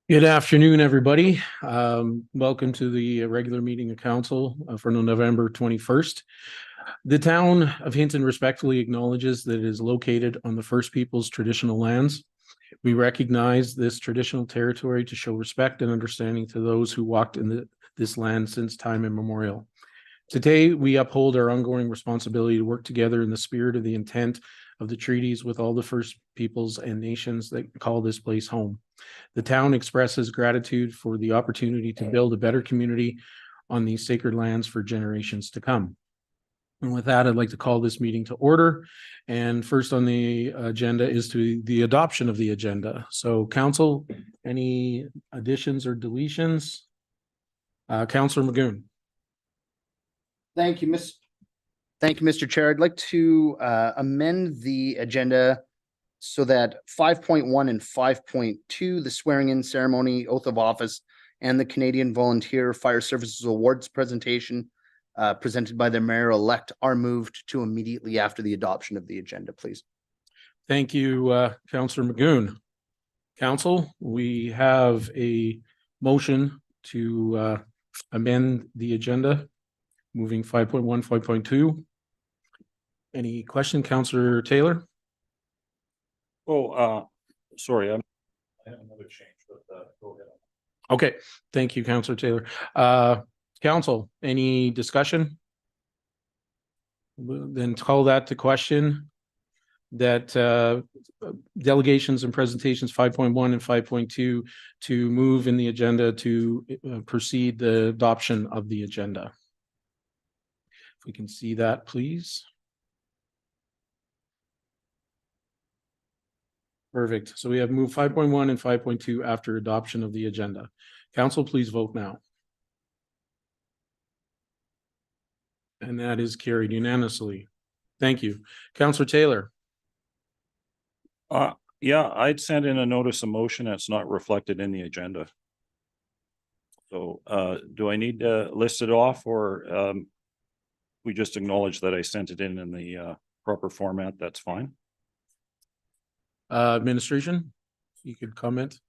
Good afternoon, everybody. Welcome to the regular meeting of council for November 21st. The town of Hinton respectfully acknowledges that it is located on the First Peoples traditional lands. We recognize this traditional territory to show respect and understanding to those who walked in this land since time immemorial. Today, we uphold our ongoing responsibility to work together in the spirit of the intent of the treaties with all the First Peoples and nations that call this place home. The town expresses gratitude for the opportunity to build a better community on these sacred lands for generations to come. And with that, I'd like to call this meeting to order. And first on the agenda is to the adoption of the agenda. So council, any additions or deletions? Councillor Magoon. Thank you, Mr. Chair. I'd like to amend the agenda so that 5.1 and 5.2, the swearing in ceremony, oath of office, and the Canadian Volunteer Fire Services Awards presentation presented by the mayor-elect are moved to immediately after the adoption of the agenda, please. Thank you, Councillor Magoon. Council, we have a motion to amend the agenda, moving 5.1, 5.2. Any question, Councillor Taylor? Oh, sorry, I have another change, but go ahead. Okay, thank you, Councillor Taylor. Council, any discussion? Then call that to question. That delegations and presentations 5.1 and 5.2 to move in the agenda to proceed the adoption of the agenda. If we can see that, please. Perfect. So we have moved 5.1 and 5.2 after adoption of the agenda. Council, please vote now. And that is carried unanimously. Thank you. Councillor Taylor. Yeah, I'd send in a notice of motion that's not reflected in the agenda. So do I need to list it off, or we just acknowledge that I sent it in the proper format? That's fine. Administration, you could comment.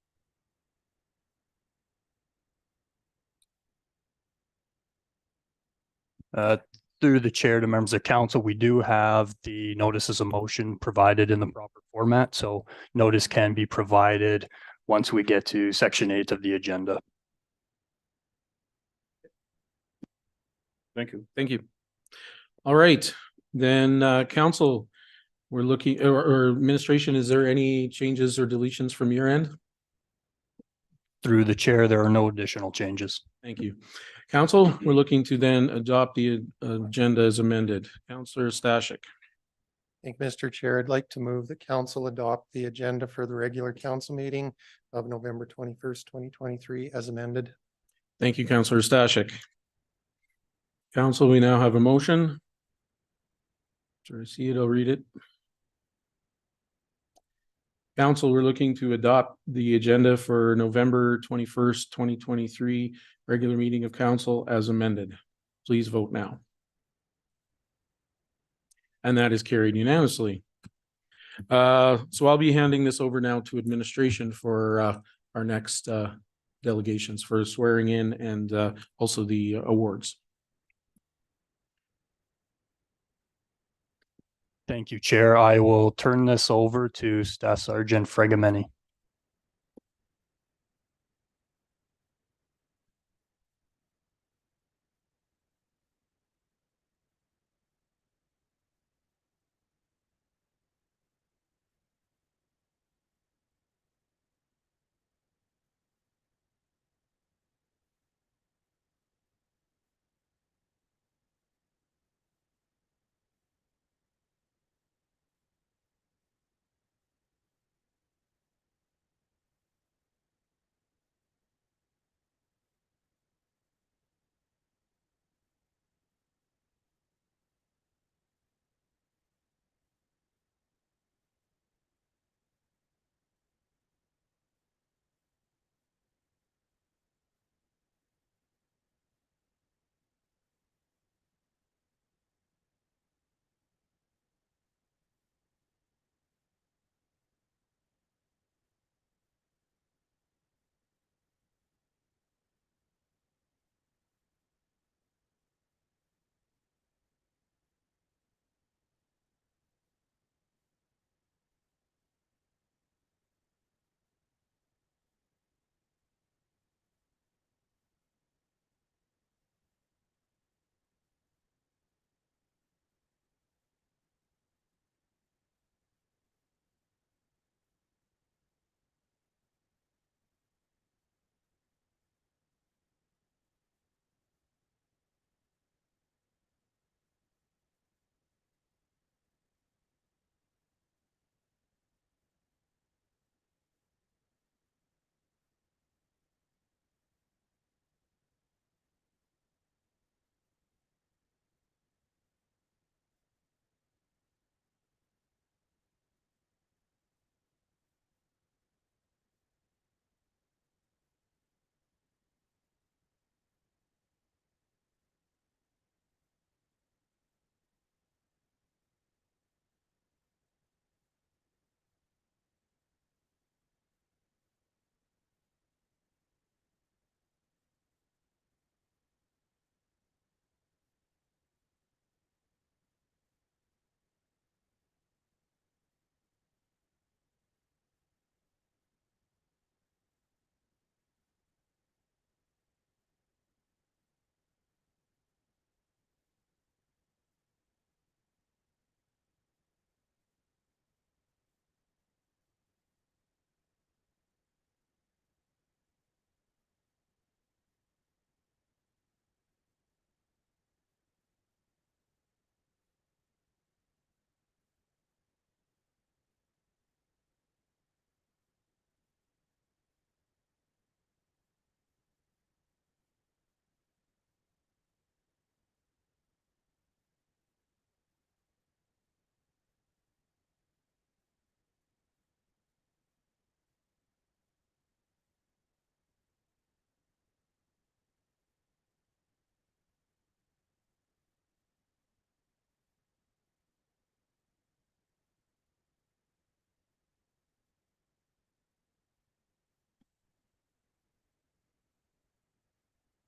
Through the chair to members of council, we do have the notices of motion provided in the proper format. So notice can be provided once we get to section 8 of the agenda. Thank you. Thank you. All right, then council, we're looking, or administration, is there any changes or deletions from your end? Through the chair, there are no additional changes. Thank you. Council, we're looking to then adopt the agenda as amended. Councillor Stashik. Thank you, Mr. Chair. I'd like to move the council adopt the agenda for the regular council meeting of November 21st, 2023 as amended. Thank you, Councillor Stashik. Council, we now have a motion. After I see it, I'll read it. Council, we're looking to adopt the agenda for November 21st, 2023, regular meeting of council as amended. Please vote now. And that is carried unanimously. So I'll be handing this over now to administration for our next delegations for swearing in and also the awards. Thank you, Chair. I will turn this over to Staff Sergeant Fragomeni.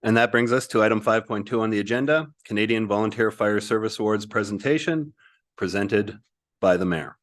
And that brings us to item 5.2 on the agenda, Canadian Volunteer Fire Service Awards presentation presented by the mayor.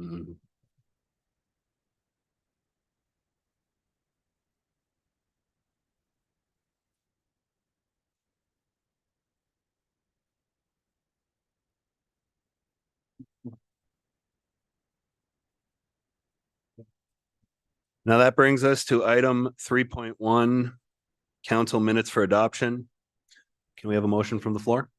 Mhm. Now that brings us to item 3.1, council minutes for adoption. Can we have a motion from the floor?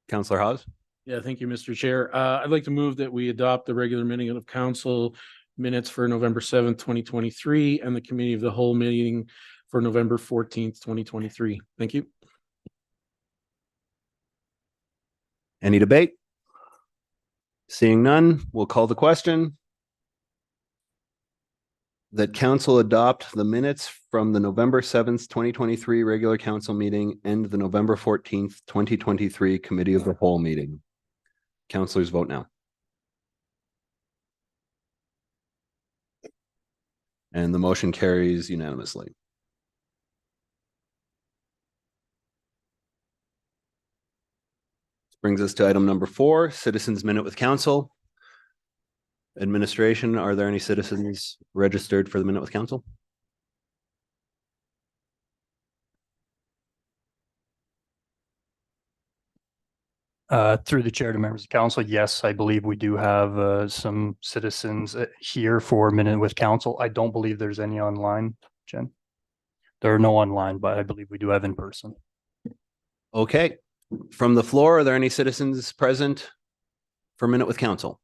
Councillor Hawes? Yeah, thank you, Mr. Chair. I'd like to move that we adopt the regular meeting of council minutes for November 7th, 2023, and the committee of the whole meeting for November 14th, 2023. Thank you. Any debate? Seeing none, we'll call the question. That council adopt the minutes from the November 7th, 2023 regular council meeting and the November 14th, 2023 committee of the whole meeting. Councillors vote now. And the motion carries unanimously. This brings us to item number 4, citizens minute with council. Administration, are there any citizens registered for the minute with council? Through the chair to members of council, yes, I believe we do have some citizens here for a minute with council. I don't believe there's any online, Jen. There are no online, but I believe we do have in person. Okay, from the floor, are there any citizens present for minute with council?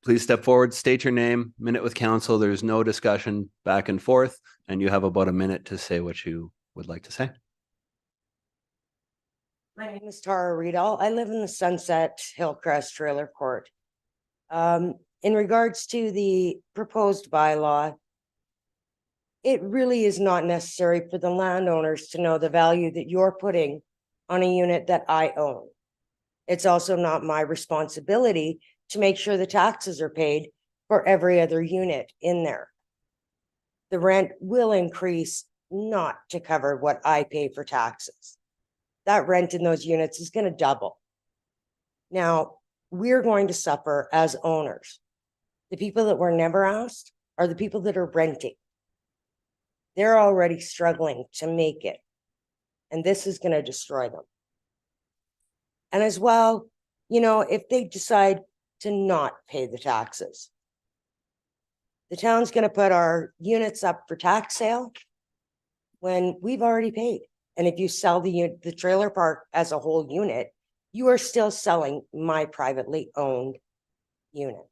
Please step forward, state your name, minute with council. There's no discussion back and forth, and you have about a minute to say what you would like to say. My name is Tara Riedel. I live in the Sunset Hillcrest Trailer Court. In regards to the proposed bylaw, it really is not necessary for the landowners to know the value that you're putting on a unit that I own. It's also not my responsibility to make sure the taxes are paid for every other unit in there. The rent will increase not to cover what I pay for taxes. That rent in those units is going to double. Now, we're going to suffer as owners. The people that were never asked are the people that are renting. They're already struggling to make it, and this is going to destroy them. And as well, you know, if they decide to not pay the taxes, the town's going to put our units up for tax sale when we've already paid. And if you sell the trailer park as a whole unit, you are still selling my privately owned unit.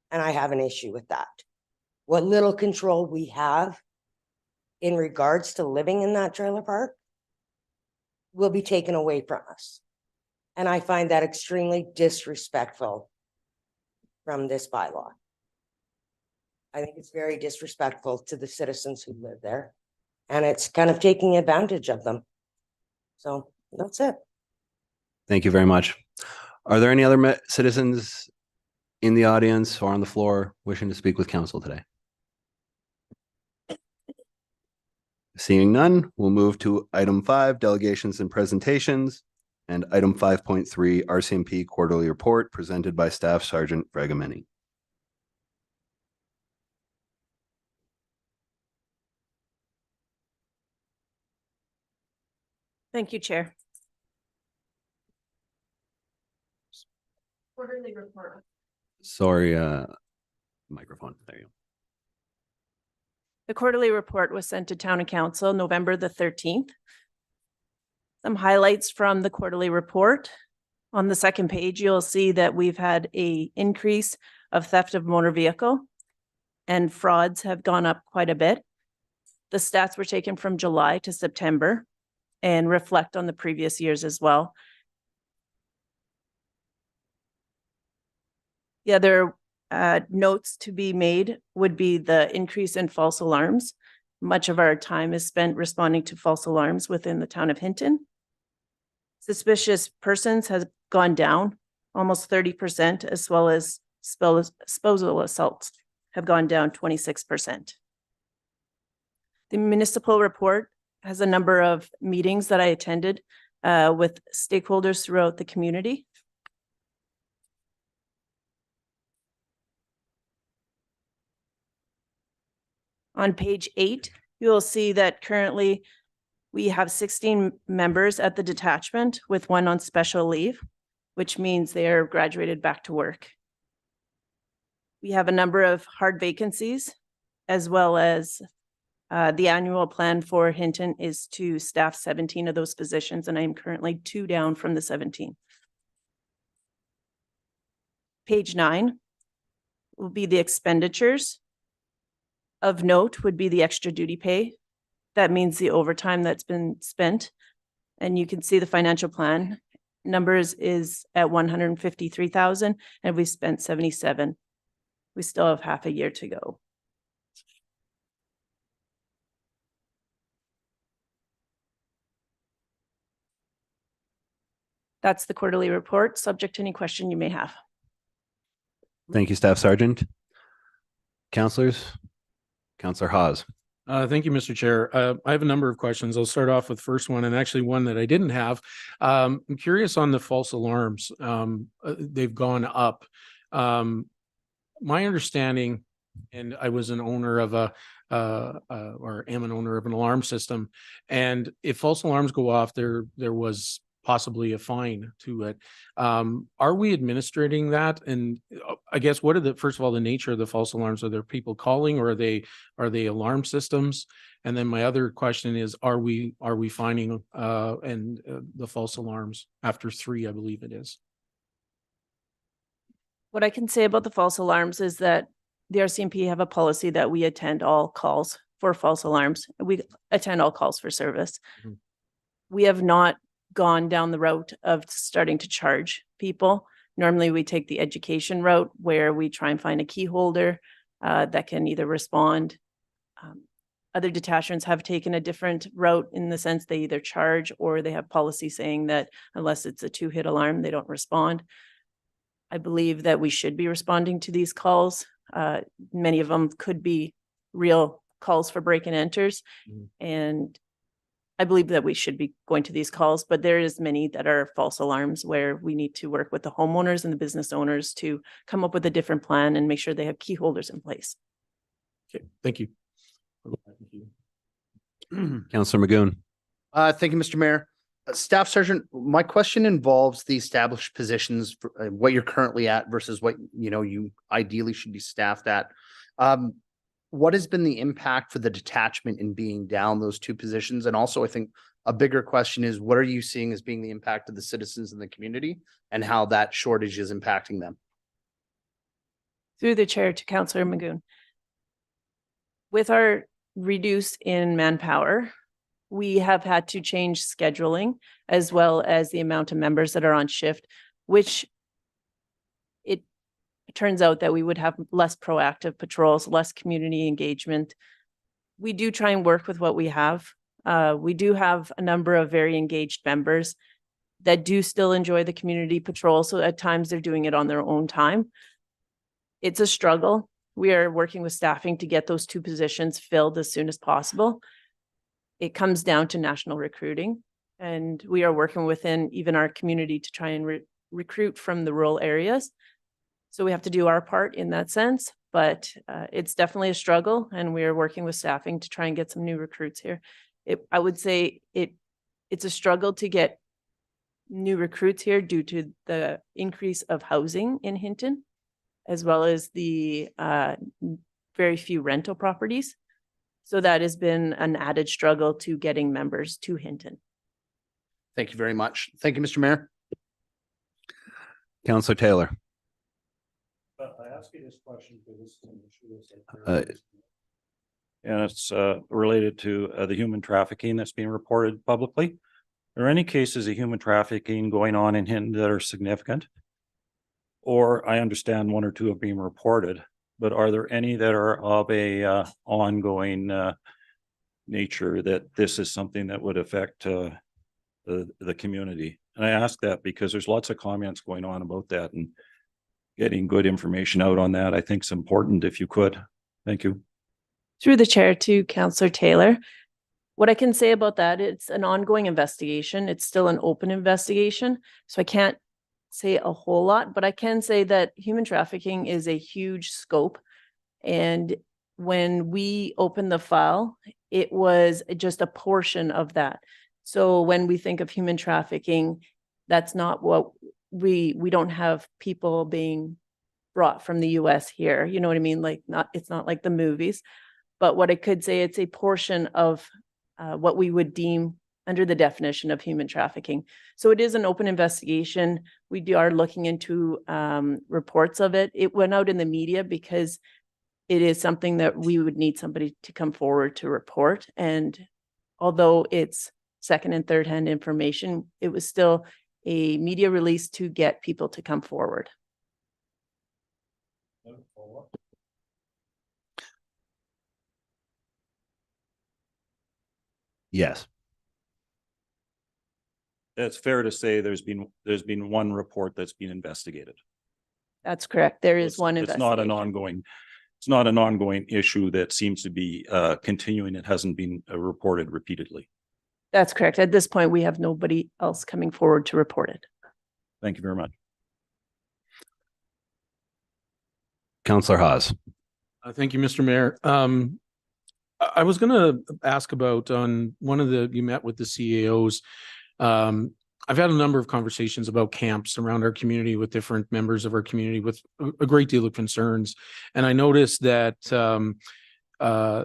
And I have an issue with that. What little control we have in regards to living in that trailer park will be taken away from us. And I find that extremely disrespectful from this bylaw. I think it's very disrespectful to the citizens who live there. And it's kind of taking advantage of them. So that's it. Thank you very much. Are there any other citizens in the audience or on the floor wishing to speak with council today? Seeing none, we'll move to item 5, delegations and presentations, and item 5.3, RCMP quarterly report presented by Staff Sergeant Fragomeni. Thank you, Chair. Quarterly report. Sorry, microphone. There you go. The quarterly report was sent to Town and Council November the 13th. Some highlights from the quarterly report. On the second page, you'll see that we've had an increase of theft of motor vehicle and frauds have gone up quite a bit. The stats were taken from July to September and reflect on the previous years as well. The other notes to be made would be the increase in false alarms. Much of our time is spent responding to false alarms within the town of Hinton. Suspicious persons has gone down almost 30%, as well as disposal assaults have gone down 26%. The municipal report has a number of meetings that I attended with stakeholders throughout the community. On page 8, you will see that currently we have 16 members at the detachment with 1 on special leave, which means they are graduated back to work. We have a number of hard vacancies, as well as the annual plan for Hinton is to staff 17 of those positions, and I am currently 2 down from the 17. Page 9 will be the expenditures. Of note would be the extra duty pay. That means the overtime that's been spent. And you can see the financial plan numbers is at 153,000 and we spent 77. We still have half a year to go. That's the quarterly report, subject to any question you may have. Thank you, Staff Sergeant. Councillors, Councillor Hawes. Thank you, Mr. Chair. I have a number of questions. I'll start off with the first one, and actually one that I didn't have. I'm curious on the false alarms. They've gone up. My understanding, and I was an owner of or am an owner of an alarm system, and if false alarms go off, there was possibly a fine to it. Are we administrating that? And I guess what are first of all, the nature of the false alarms? Are there people calling, or are they alarm systems? And then my other question is, are we fining the false alarms after 3, I believe it is? What I can say about the false alarms is that the RCMP have a policy that we attend all calls for false alarms. We attend all calls for service. Mm-hmm. We have not gone down the route of starting to charge people. Normally we take the education route where we try and find a key holder that can either respond. Other detachments have taken a different route in the sense they either charge or they have policy saying that unless it's a 2-hit alarm, they don't respond. I believe that we should be responding to these calls. Many of them could be real calls for break and enters. And I believe that we should be going to these calls, but there is many that are false alarms where we need to work with the homeowners and the business owners to come up with a different plan and make sure they have key holders in place. Okay, thank you. Councillor Magoon. Thank you, Mr. Mayor. Staff Sergeant, my question involves the established positions for what you're currently at versus what you ideally should be staffed at. What has been the impact for the detachment in being down those 2 positions? And also, I think a bigger question is, what are you seeing as being the impact of the citizens in the community and how that shortage is impacting them? Through the chair to Councillor Magoon. With our reduce in manpower, we have had to change scheduling as well as the amount of members that are on shift, which it turns out that we would have less proactive patrols, less community engagement. We do try and work with what we have. We do have a number of very engaged members that do still enjoy the community patrol. So at times they're doing it on their own time. It's a struggle. We are working with staffing to get those 2 positions filled as soon as possible. It comes down to national recruiting, and we are working within even our community to try and recruit from the rural areas. So we have to do our part in that sense, but it's definitely a struggle, and we are working with staffing to try and get some new recruits here. I would say it's a struggle to get new recruits here due to the increase of housing in Hinton, as well as the very few rental properties. So that has been an added struggle to getting members to Hinton. Thank you very much. Thank you, Mr. Mayor. Councillor Taylor. I ask you this question because this is an issue and it's related to the human trafficking that's being reported publicly. Are there any cases of human trafficking going on in Hinton that are significant? Or I understand 1 or 2 have been reported, but are there any that are of a ongoing nature that this is something that would affect the community? And I ask that because there's lots of comments going on about that, and getting good information out on that I think is important if you could. Thank you. Through the chair to Councillor Taylor. What I can say about that, it's an ongoing investigation. It's still an open investigation. So I can't say a whole lot, but I can say that human trafficking is a huge scope. And when we opened the file, it was just a portion of that. So when we think of human trafficking, that's not what we don't have people being brought from the US here. You know what I mean? Like it's not like the movies, but what I could say, it's a portion of what we would deem under the definition of human trafficking. So it is an open investigation. We are looking into reports of it. It went out in the media because it is something that we would need somebody to come forward to report. And although it's second and third hand information, it was still a media release to get people to come forward. Yes. It's fair to say there's been one report that's been investigated. That's correct. There is It's- one It's not an investigation. it's not an ongoing issue that seems to be continuing. It hasn't been reported repeatedly. That's correct. At this point, we have nobody else coming forward to report it. Thank you very much. Councillor Haas. Thank you, Mr. Mayor. I was going to ask about on one of you met with the CAOs. I've had a number of conversations about camps around our community with different members of our community with a great deal of concerns. And I noticed that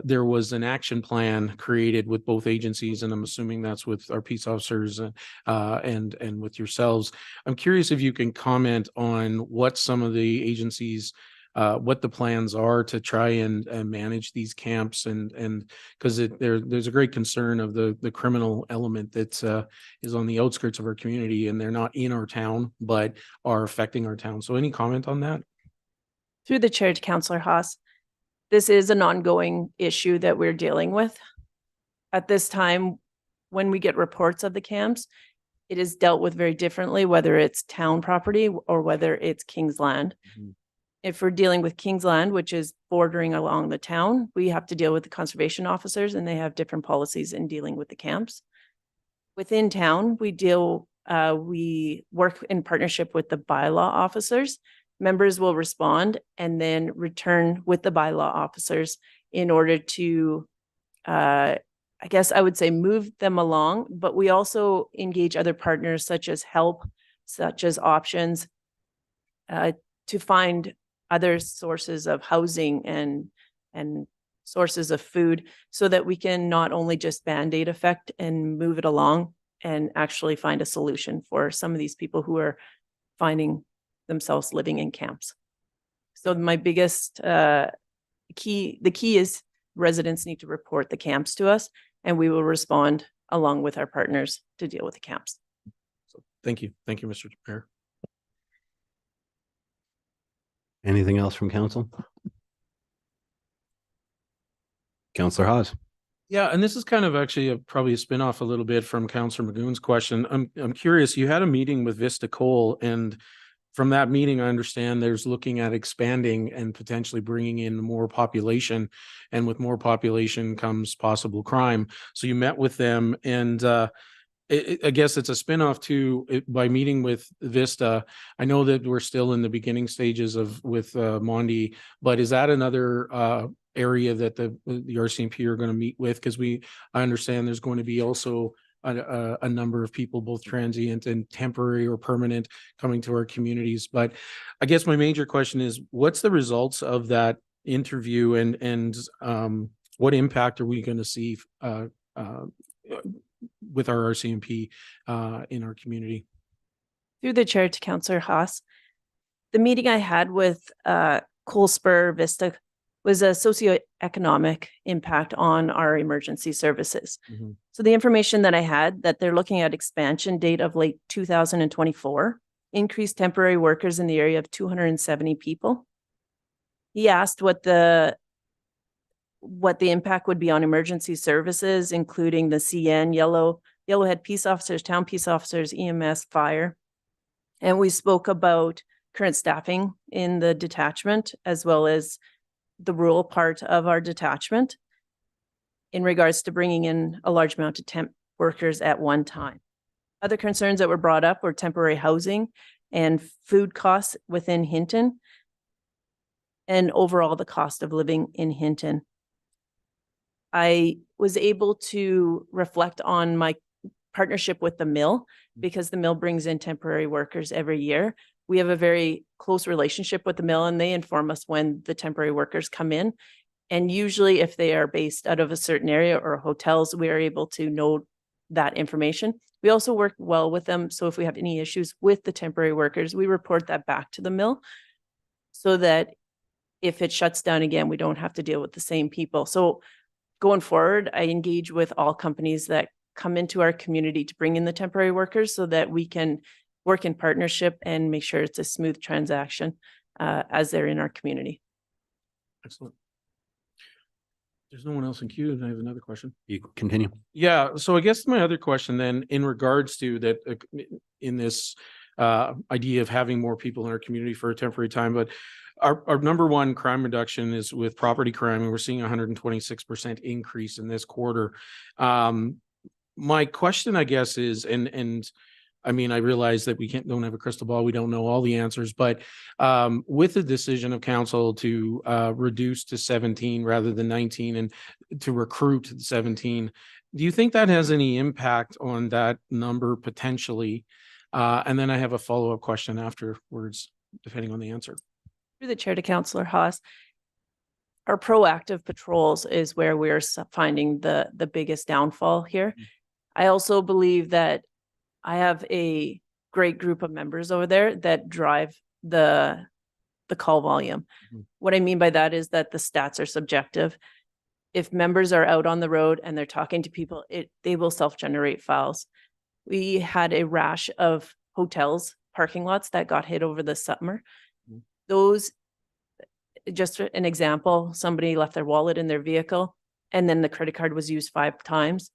there was an action plan created with both agencies, and I'm assuming that's with our peace officers and with yourselves. I'm curious if you can comment on what some of the agencies what the plans are to try and manage these camps, and because there's a great concern of the criminal element that is on the outskirts of our community, and they're not in our town but are affecting our town. So any comment on that? Through the chair to Councillor Haas, this is an ongoing issue that we're dealing with. At this time, when we get reports of the camps, it is dealt with very differently, whether it's town property or whether it's King's land. Mm-hmm. If we're dealing with King's land, which is bordering along the town, we have to deal with the conservation officers, and they have different policies in dealing with the camps. Within town, we work in partnership with the bylaw officers. Members will respond and then return with the bylaw officers in order to, I guess I would say, move them along. But we also engage other partners such as help, such as options, to find other sources of housing and sources of food, so that we can not only just Band-Aid effect and move it along and actually find a solution for some of these people who are finding themselves living in camps. So my biggest the key is residents need to report the camps to us, and we will respond along with our partners to deal with the camps. So thank you, Mr. Mayor. Anything else from council? Councillor Haas. Yeah, and this is kind of actually probably a spinoff a little bit from Councillor Magoon's question. I'm curious, you had a meeting with Vista Coal, and from that meeting, I understand there's looking at expanding and potentially bringing in more population, and with more population comes possible crime. So you met with them, and I guess it's a spinoff to by meeting with Vista. I know that we're still in the beginning stages with Mondi, but is that another area that the RCMP are going to meet with? Because I understand there's going to be also a number of people, both transient and temporary or permanent, coming to our communities. But I guess my major question is, what's the results of that interview, and what impact are we going to see with our RCMP in our community? Through the chair to Councillor Haas, the meeting I had with Coal Spur Vista was a socioeconomic impact on our emergency services. Mm-hmm. So the information that I had, that they're looking at expansion date of late 2024, increased temporary workers in the area of 270 people. He asked what the impact would be on emergency services, including the CN, Yellowhead peace officers, town peace officers, EMS, fire. And we spoke about current staffing in the detachment, as well as the rural part of our detachment. in regards to bringing in a large amount of temp workers at one time. Other concerns that were brought up were temporary housing and food costs within Hinton, and overall the cost of living in Hinton. I was able to reflect on my partnership with the mill, because the mill brings in temporary workers every year. We have a very close relationship with the mill, and they inform us when the temporary workers come in. And usually if they are based out of a certain area or hotels, we are able to know that information. We also work well with them. So if we have any issues with the temporary workers, we report that back to the mill, so that if it shuts down again, we don't have to deal with the same people. So going forward, I engage with all companies that come into our community to bring in the temporary workers, so that we can work in partnership and make sure it's a smooth transaction as they're in our community. Excellent. There's no one else in queue, and I have another question. You continue. Yeah, so I guess my other question then, in regards to that, in this idea of having more people in our community for a temporary time, but our number one crime reduction is with property crime, and we're seeing 126% increase in this quarter. My question, I guess, is, and I mean, I realize that we don't have a crystal ball. We don't know all the answers, but with the decision of council to reduce to 17 rather than 19 and to recruit 17, do you think that has any impact on that number potentially? And then I have a follow-up question afterwards, depending on the answer. Through the chair to Councillor Haas, our proactive patrols is where we're finding the biggest downfall here. I also believe that I have a great group of members over there that drive the call volume. What I mean by that is that the stats are subjective. If members are out on the road and they're talking to people, they will self-generate files. We had a rash of hotels, parking lots that got hit over the summer. Those, just an example, somebody left their wallet in their vehicle and then the credit card was used 5 times.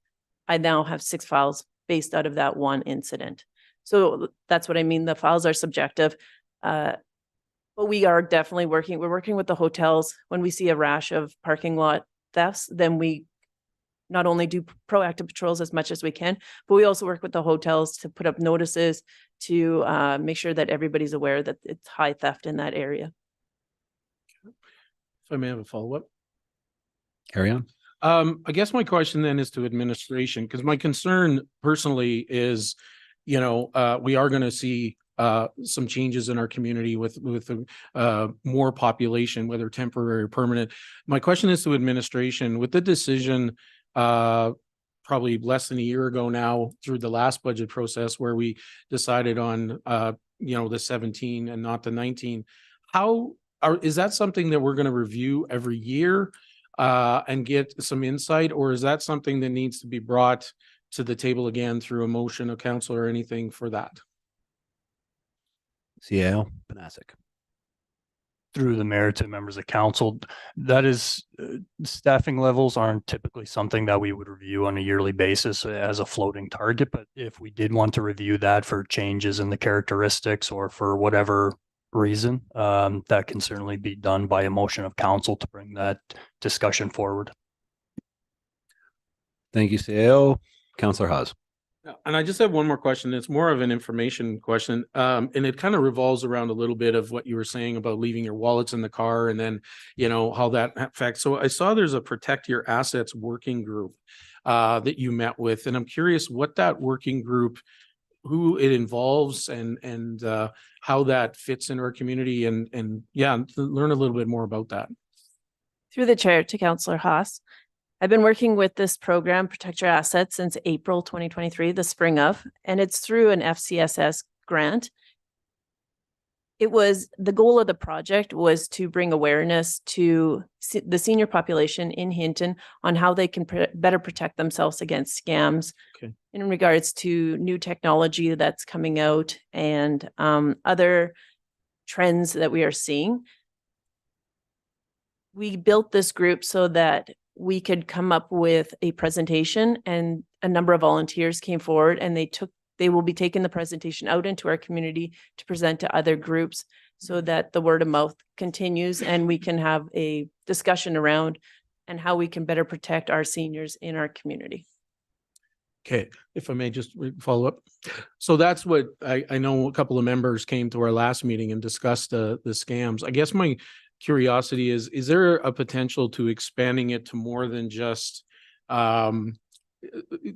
I now have 6 files based out of that one incident. So that's what I mean. The files are subjective. But we are definitely we're working with the hotels. When we see a rash of parking lot thefts, then we not only do proactive patrols as much as we can, but we also work with the hotels to put up notices to make sure that everybody's aware that it's high theft in that area. If I may have a follow-up. Carry on. I guess my question then is to administration, because my concern personally is, we are going to see some changes in our community with more population, whether temporary or permanent. My question is to administration, with the decision probably less than a year ago now through the last budget process where we decided on the 17 and not the 19, is that something that we're going to review every year and get some insight, or is that something that needs to be brought to the table again through a motion of council or anything for that? CAO Panasic. Through the mayor to members of council, that is, staffing levels aren't typically something that we would review on a yearly basis as a floating target. But if we did want to review that for changes in the characteristics or for whatever reason, that can certainly be done by a motion of council to bring that discussion forward. Thank you, CAO. Councillor Haas. And I just have one more question. It's more of an information question. And it kind of revolves around a little bit of what you were saying about leaving your wallets in the car and then, how that affects. So I saw there's a Protect Your Assets working group that you met with. And I'm curious what that working group, who it involves and how that fits in our community and learn a little bit more about that. Through the chair to Councillor Haas, I've been working with this program, Protect Your Assets, since April 2023, the spring of, and it's through an FCSS grant. The goal of the project was to bring awareness to the senior population in Hinton on how they can better protect themselves against scams in regards to new technology that's coming out and other trends that we are seeing. We built this group so that we could come up with a presentation, and a number of volunteers came forward and they will be taking the presentation out into our community to present to other groups so that the word of mouth continues and we can have a discussion around and how we can better protect our seniors in our community. Okay, if I may just follow up. So that's what I know a couple of members came to our last meeting and discussed the scams. I guess my curiosity is there a potential to expanding it to more than just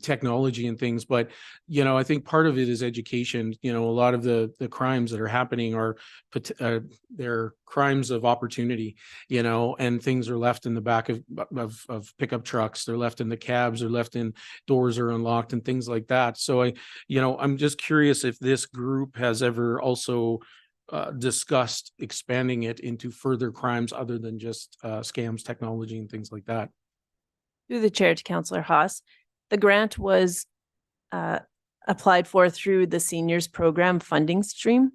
technology and things, but I think part of it is education. A lot of the crimes that are happening are they're crimes of opportunity, and things are left in the back of pickup trucks. They're left in the cabs, they're left in doors are unlocked and things like that. So I'm just curious if this group has ever also discussed expanding it into further crimes other than just scams, technology and things like that. Through the chair to Councillor Haas, the grant was applied for through the seniors program funding stream.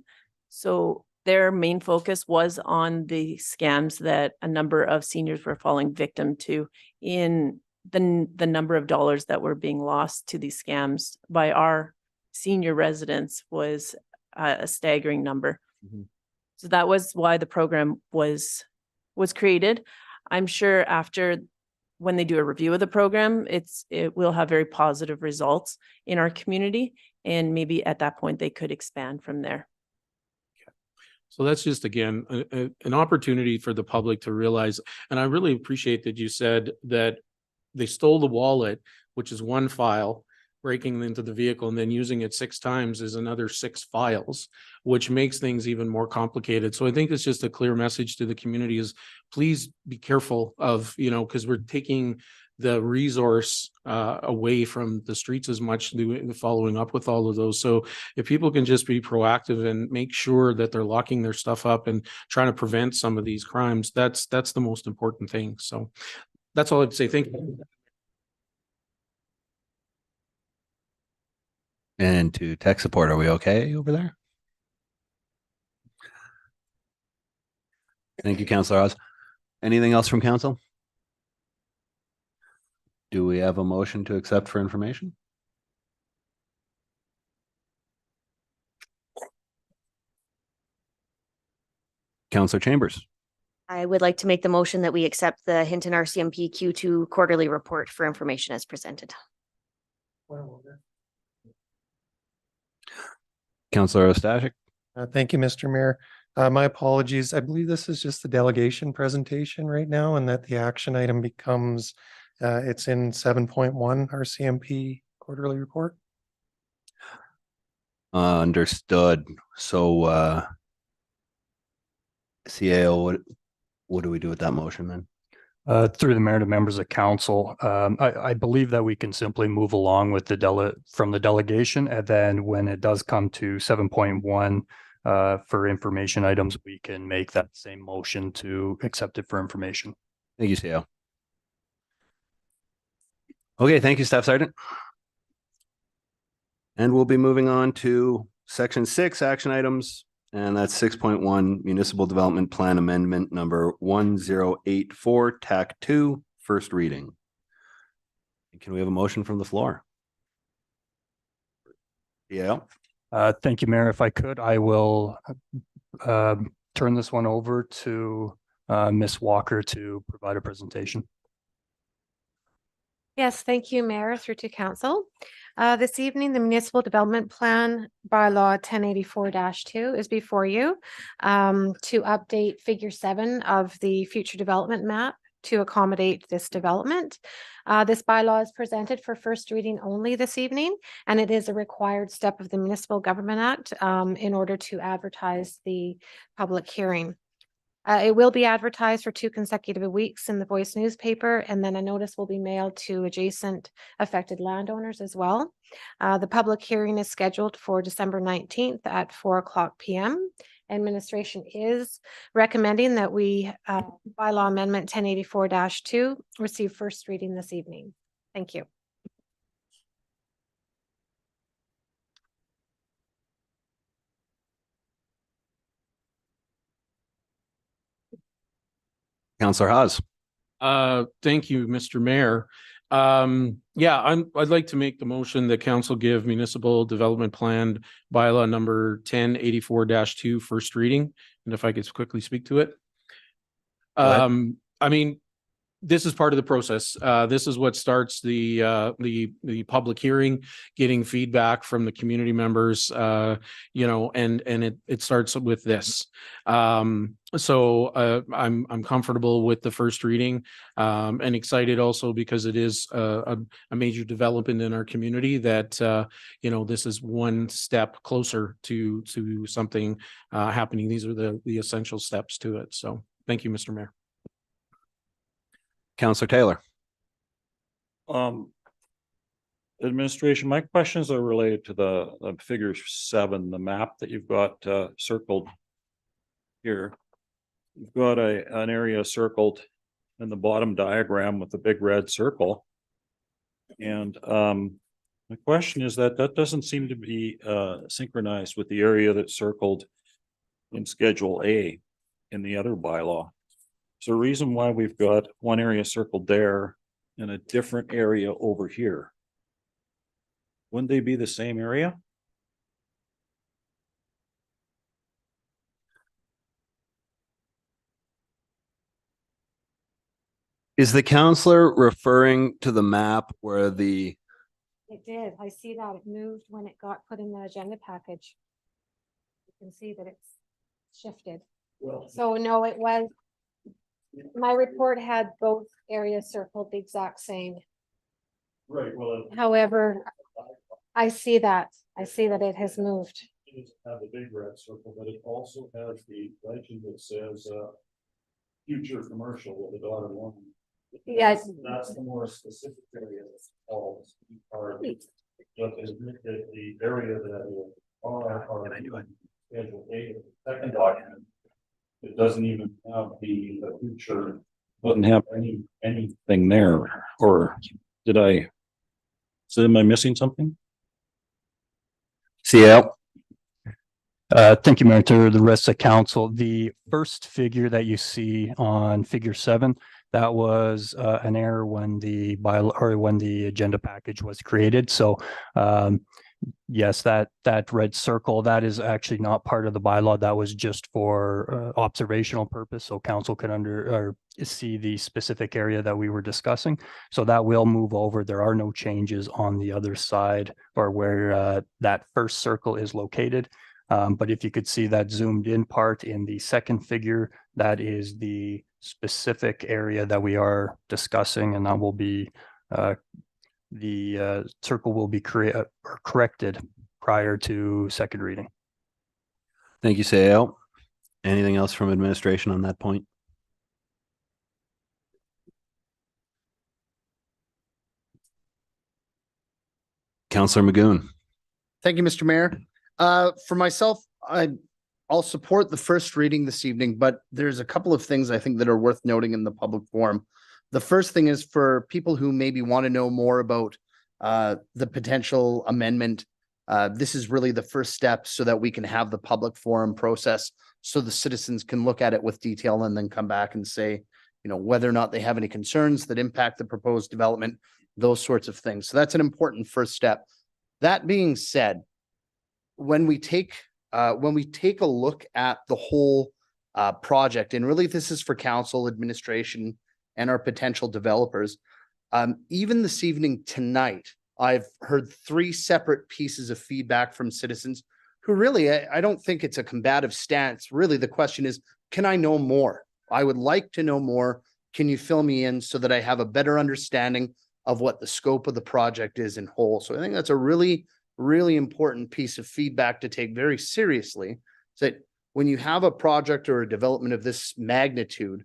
So their main focus was on the scams that a number of seniors were falling victim to in the number of dollars that were being lost to these scams by our senior residents was a staggering number. Mm-hmm. So that was why the program was created. I'm sure after when they do a review of the program, it will have very positive results in our community. And maybe at that point, they could expand from there. So that's just, again, an opportunity for the public to realize. And I really appreciate that you said that they stole the wallet, which is one file, breaking into the vehicle and then using it 6 times is another 6 files, which makes things even more complicated. So I think it's just a clear message to the community is please be careful of, because we're taking the resource away from the streets as much, following up with all of those. So if people can just be proactive and make sure that they're locking their stuff up and trying to prevent some of these crimes, that's the most important thing. So that's all I'd say. Thank you. And to tech support, are we okay over there? Thank you, Councillor Oz. Anything else from council? Do we have a motion to accept for information? Councillor Chambers. I would like to make the motion that we accept the Hinton RCMP Q2 quarterly report for information as presented. Councillor Ostashik. Thank you, Mr. Mayor. My apologies. I believe this is just the delegation presentation right now and that the action item becomes, it's in 7.1 RCMP quarterly report. Understood. So CAO, what do we do with that motion then? Through the mayor to members of council, I believe that we can simply move along with from the delegation, and then when it does come to 7.1 for information items, we can make that same motion to accept it for information. Thank you, CAO. Okay, thank you, Staff Sergeant. And we'll be moving on to Section 6 action items. And that's 6.1 Municipal Development Plan Amendment number 1084, TAC 2, first reading. Can we have a motion from the floor? Yeah. Thank you, Mayor. If I could, I will turn this one over to Ms. Walker to provide a presentation. Yes, thank you, Mayor, through to Council. This evening, the Municipal Development Plan Bylaw 1084-2 is before you to update Figure 7 of the future development map to accommodate this development. This bylaw is presented for first reading only this evening, and it is a required step of the Municipal Government Act in order to advertise the public hearing. It will be advertised for 2 consecutive weeks in the Voice newspaper, and then a notice will be mailed to adjacent affected landowners as well. The public hearing is scheduled for December 19th at 4:00 p.m. Administration is recommending that we bylaw amendment 1084-2 receive first reading this evening. Thank you. Councillor Haas. Thank you, Mr. Mayor. I'd like to make the motion that council give Municipal Development Plan Bylaw number 1084-2 first reading. And if I could quickly speak to it. I mean, this is part of the process. This is what starts the public hearing, getting feedback from the community members, you know, and it starts with this. So I'm comfortable with the first reading, and excited also because it is a major development in our community that, you know, this is one step closer to something happening. These are the essential steps to it. So thank you, Mr. Mayor. Councillor Taylor. Administration, my questions are related to the figure 7, the map that you've got circled here. You've got an area circled in the bottom diagram with the big red circle. And my question is that doesn't seem to be synchronized with the area that's circled in Schedule A in the other bylaw. So the reason why we've got one area circled there and a different area over here. Wouldn't they be the same area? Is the councillor referring to the map where the, It did. I see that it moved when it got put in the agenda package. You can see that it's shifted. So no, it was, my report had both areas circled the exact same. Right, well. However, I see that it has moved. It doesn't have the big red circle, but it also has the legend that says future commercial with a dotted line. Yes. That's the more specific area that's called. But the area that are Schedule A, the second document, it doesn't even have the future, doesn't have anything there, or did I? So am I missing something? CL? Thank you, Mayor, to the rest of council. The first figure that you see on figure 7, that was an error when the bylaw or when the agenda package was created. So yes, that red circle, that is actually not part of the bylaw. That was just for observational purpose, so council can see the specific area that we were discussing. So that will move over. There are no changes on the other side or where that first circle is located. But if you could see that zoomed in part in the second figure, that is the specific area that we are discussing, and that will be the circle will be corrected prior to second reading. Thank you, CL. Anything else from administration on that point? Councillor Magoon. Thank you, Mr. Mayor. For myself, I'll support the first reading this evening, but there's a couple of things I think that are worth noting in the public forum. The first thing is for people who maybe want to know more about the potential amendment. This is really the first step so that we can have the public forum process so the citizens can look at it with detail and then come back and say, you know, whether or not they have any concerns that impact the proposed development, those sorts of things. So that's an important first step. That being said, when we take a look at the whole project, and really this is for council, administration, and our potential developers, even this evening tonight, I've heard 3 separate pieces of feedback from citizens who really, I don't think it's a combative stance. Really, the question is, can I know more? I would like to know more. Can you fill me in so that I have a better understanding of what the scope of the project is in whole? So I think that's a really, really important piece of feedback to take very seriously. So that when you have a project or a development of this magnitude,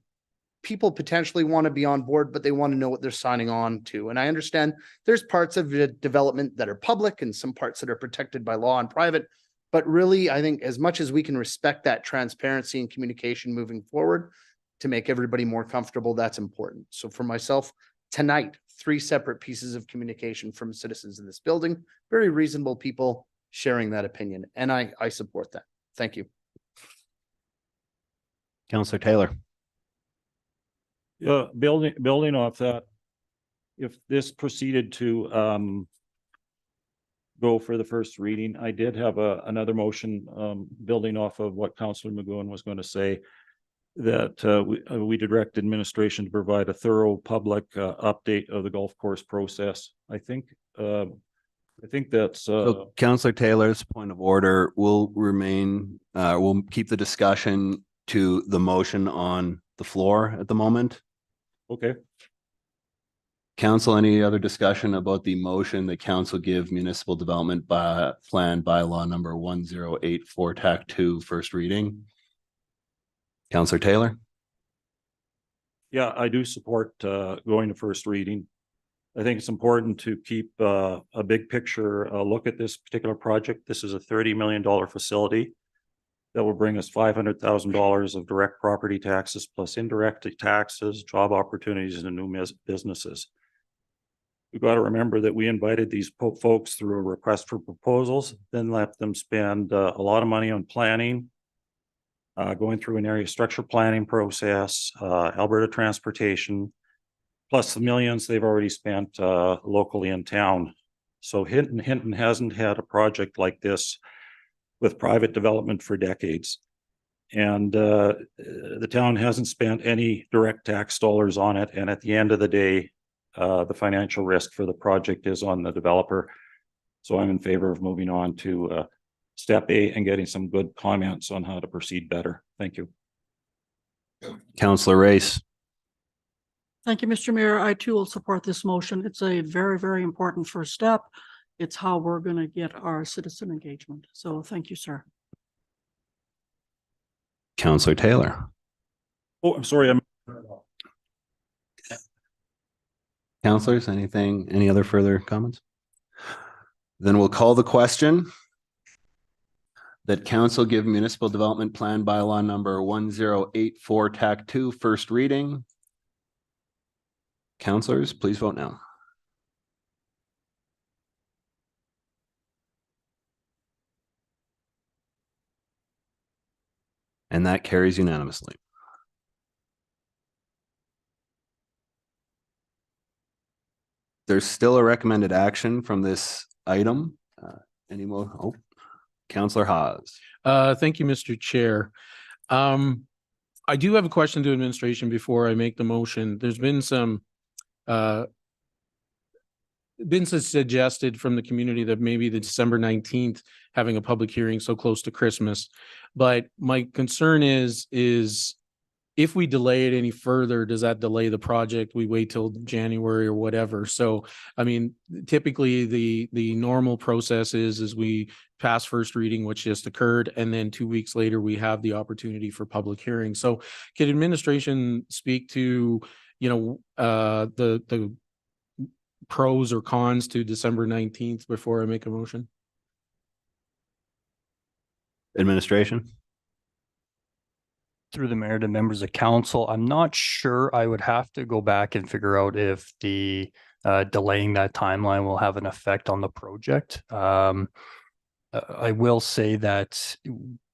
people potentially want to be on board, but they want to know what they're signing on to. And I understand there's parts of the development that are public and some parts that are protected by law and private. But really, I think as much as we can respect that transparency and communication moving forward to make everybody more comfortable, that's important. So for myself, tonight, 3 separate pieces of communication from citizens in this building, very reasonable people sharing that opinion. And I support that. Thank you. Councillor Taylor. Yeah, building off that, if this proceeded to go for the first reading, I did have another motion building off of what Councillor Magoon was going to say. that we direct administration to provide a thorough public update of the golf course process. I think that's So Councillor Taylor's point of order will remain, we'll keep the discussion to the motion on the floor at the moment. okay. Council, any other discussion about the motion that council give municipal development plan bylaw number 1084 TAC 2 first reading? Councillor Taylor? Yeah, I do support going to first reading. I think it's important to keep a big picture look at this particular project. This is a $30 million facility that will bring us $500,000 of direct property taxes plus indirect taxes, job opportunities, and new businesses. We've got to remember that we invited these folks through a request for proposals, then let them spend a lot of money on planning, going through an area structure planning process, Alberta transportation, plus the millions they've already spent locally in town. So Hinton hasn't had a project like this with private development for decades. And the town hasn't spent any direct tax dollars on it. And at the end of the day, the financial risk for the project is on the developer. So I'm in favor of moving on to step 8 and getting some good comments on how to proceed better. Thank you. Councillor Race. Thank you, Mr. Mayor. I too will support this motion. It's a very, very important first step. It's how we're going to get our citizen engagement. So thank you, sir. Councillor Taylor. Oh, I'm sorry. Councillors, any other further comments? Then we'll call the question that council give municipal development plan bylaw number 1084 TAC 2 first reading. Councillors, please vote now. And that carries unanimously. There's still a recommended action from this item. Any more? Oh, Councillor Haas. Thank you, Mr. Chair. I do have a question to administration before I make the motion. There's been some suggested from the community that maybe the December 19th having a public hearing so close to Christmas. But my concern is if we delay it any further, does that delay the project? We wait till January or whatever. So, I mean, typically the normal process is we pass first reading, which just occurred, and then 2 weeks later, we have the opportunity for public hearing. So can administration speak to, the pros or cons to December 19th before I make a motion? Administration. Through the mayor to members of council, I'm not sure. I would have to go back and figure out if the delaying that timeline will have an effect on the project. I will say that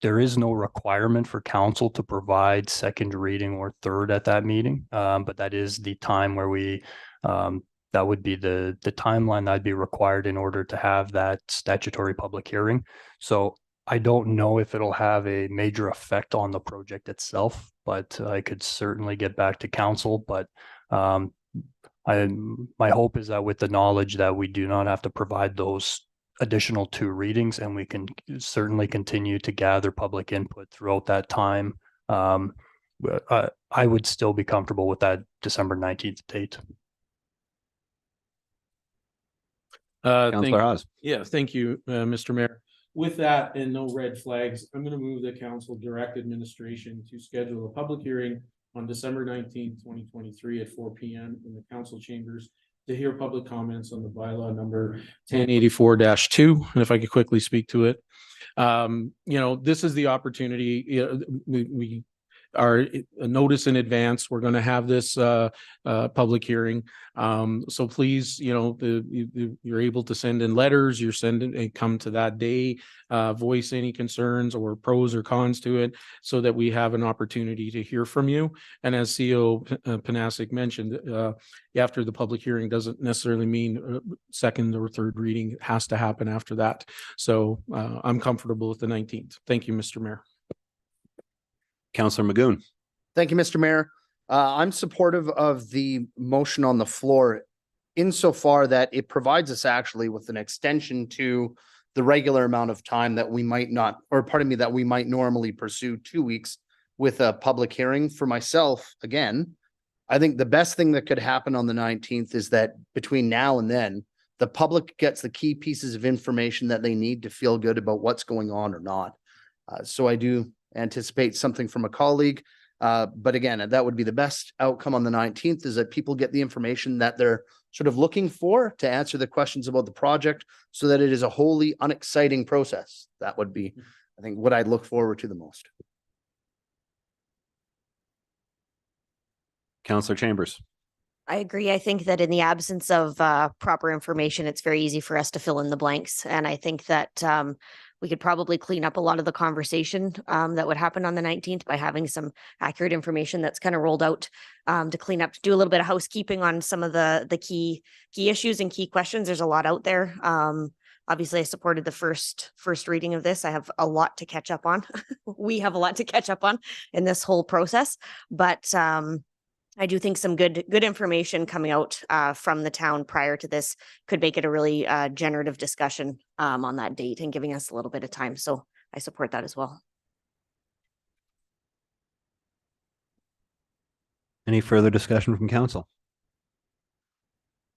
there is no requirement for council to provide second reading or third at that meeting, but that is the time where we that would be the timeline that'd be required in order to have that statutory public hearing. So I don't know if it'll have a major effect on the project itself, but I could certainly get back to council. But my hope is that with the knowledge that we do not have to provide those additional 2 readings, and we can certainly continue to gather public input throughout that time, I would still be comfortable with that December 19th date. Councillor Haas. Yeah, thank you, Mr. Mayor. With that and no red flags, I'm going to move the council direct administration to schedule a public hearing on December 19th, 2023 at 4 p.m. in the council chambers to hear public comments on the bylaw number 1084-2. And if I could quickly speak to it, this is the opportunity. We are a notice in advance. We're going to have this public hearing. So please, you're able to send in letters, you're sending and come to that day, voice any concerns or pros or cons to it so that we have an opportunity to hear from you. And as CEO Panasic mentioned, after the public hearing doesn't necessarily mean second or third reading. It has to happen after that. So I'm comfortable with the 19th. Thank you, Mr. Mayor. Councillor Magoon. Thank you, Mr. Mayor. I'm supportive of the motion on the floor insofar that it provides us actually with an extension to the regular amount of time that we might not, or pardon me, that we might normally pursue 2 weeks with a public hearing. For myself, again, I think the best thing that could happen on the 19th is that between now and then, the public gets the key pieces of information that they need to feel good about what's going on or not. So I do anticipate something from a colleague. But again, that would be the best outcome on the 19th, is that people get the information that they're sort of looking for to answer the questions about the project, so that it is a wholly unexciting process. That would be, I think, what I'd look forward to the most. Councillor Chambers. I agree. I think that in the absence of proper information, it's very easy for us to fill in the blanks. And I think that we could probably clean up a lot of the conversation that would happen on the 19th by having some accurate information that's kind of rolled out to clean up, to do a little bit of housekeeping on some of the key issues and key questions. There's a lot out there. Obviously, I supported the first reading of this. I have a lot to catch up on. We have a lot to catch up on in this whole process, but I do think some good information coming out from the town prior to this could make it a really generative discussion on that date and giving us a little bit of time. So I support that as well. Any further discussion from council?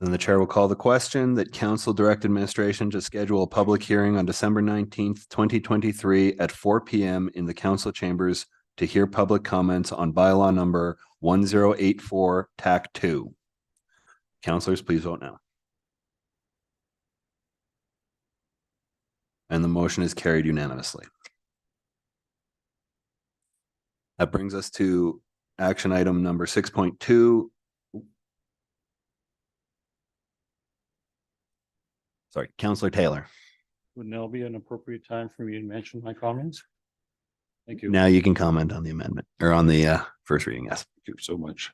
Then the chair will call the question that council direct administration to schedule a public hearing on December 19th, 2023 at 4 p.m. in the council chambers to hear public comments on bylaw number 1084 TAC 2. Councillors, please vote now. And the motion is carried unanimously. That brings us to action item number 6.2. Sorry, Councillor Taylor. Would now be an appropriate time for me to mention my comments? Thank you. Now you can comment on the amendment or on the first reading. Yes. Thank you so much.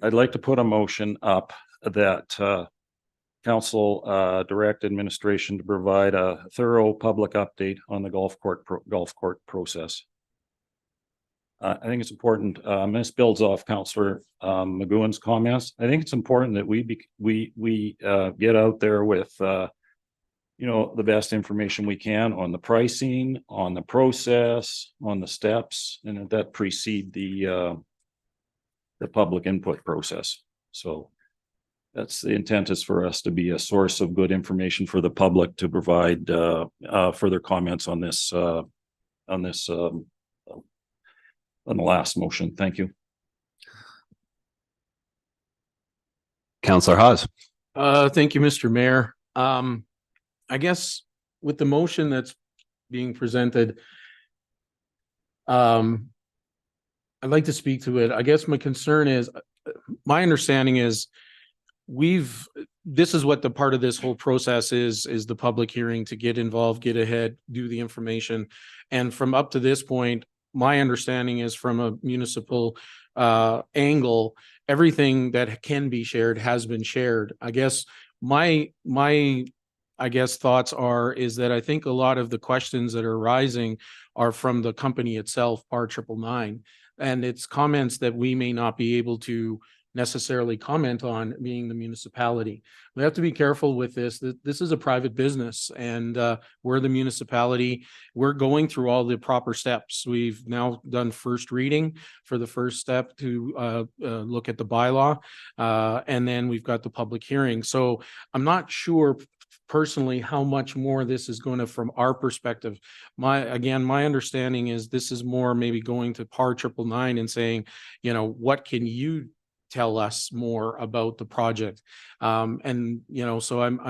I'd like to put a motion up that council direct administration to provide a thorough public update on the golf court process. I think it's important. This builds off Councillor McGowan's comments. I think it's important that we get out there with the best information we can on the pricing, on the process, on the steps, and that precede the public input process. So that's the intent, is for us to be a source of good information for the public to provide further comments on this on the last motion. Thank you. Councillor Hawes. Thank you, Mr. Mayor. I guess with the motion that's being presented, I'd like to speak to it. I guess my concern is, my understanding is this is what the part of this whole process is the public hearing, to get involved, get ahead, do the information. And from up to this point, my understanding is, from a municipal angle, everything that can be shared has been shared. I guess my thoughts is that I think a lot of the questions that are arising are from the company itself, R.C.M.P, and it's comments that we may not be able to necessarily comment on, being the municipality. We have to be careful with this. This is a private business, and we're the municipality. We're going through all the proper steps. We've now done first reading for the first step to look at the bylaw, and then we've got the public hearing. So I'm not sure personally how much more this is going to, from our perspective. My understanding is this is more maybe going to PAR 999 and saying, what can you tell us more about the project? So I'm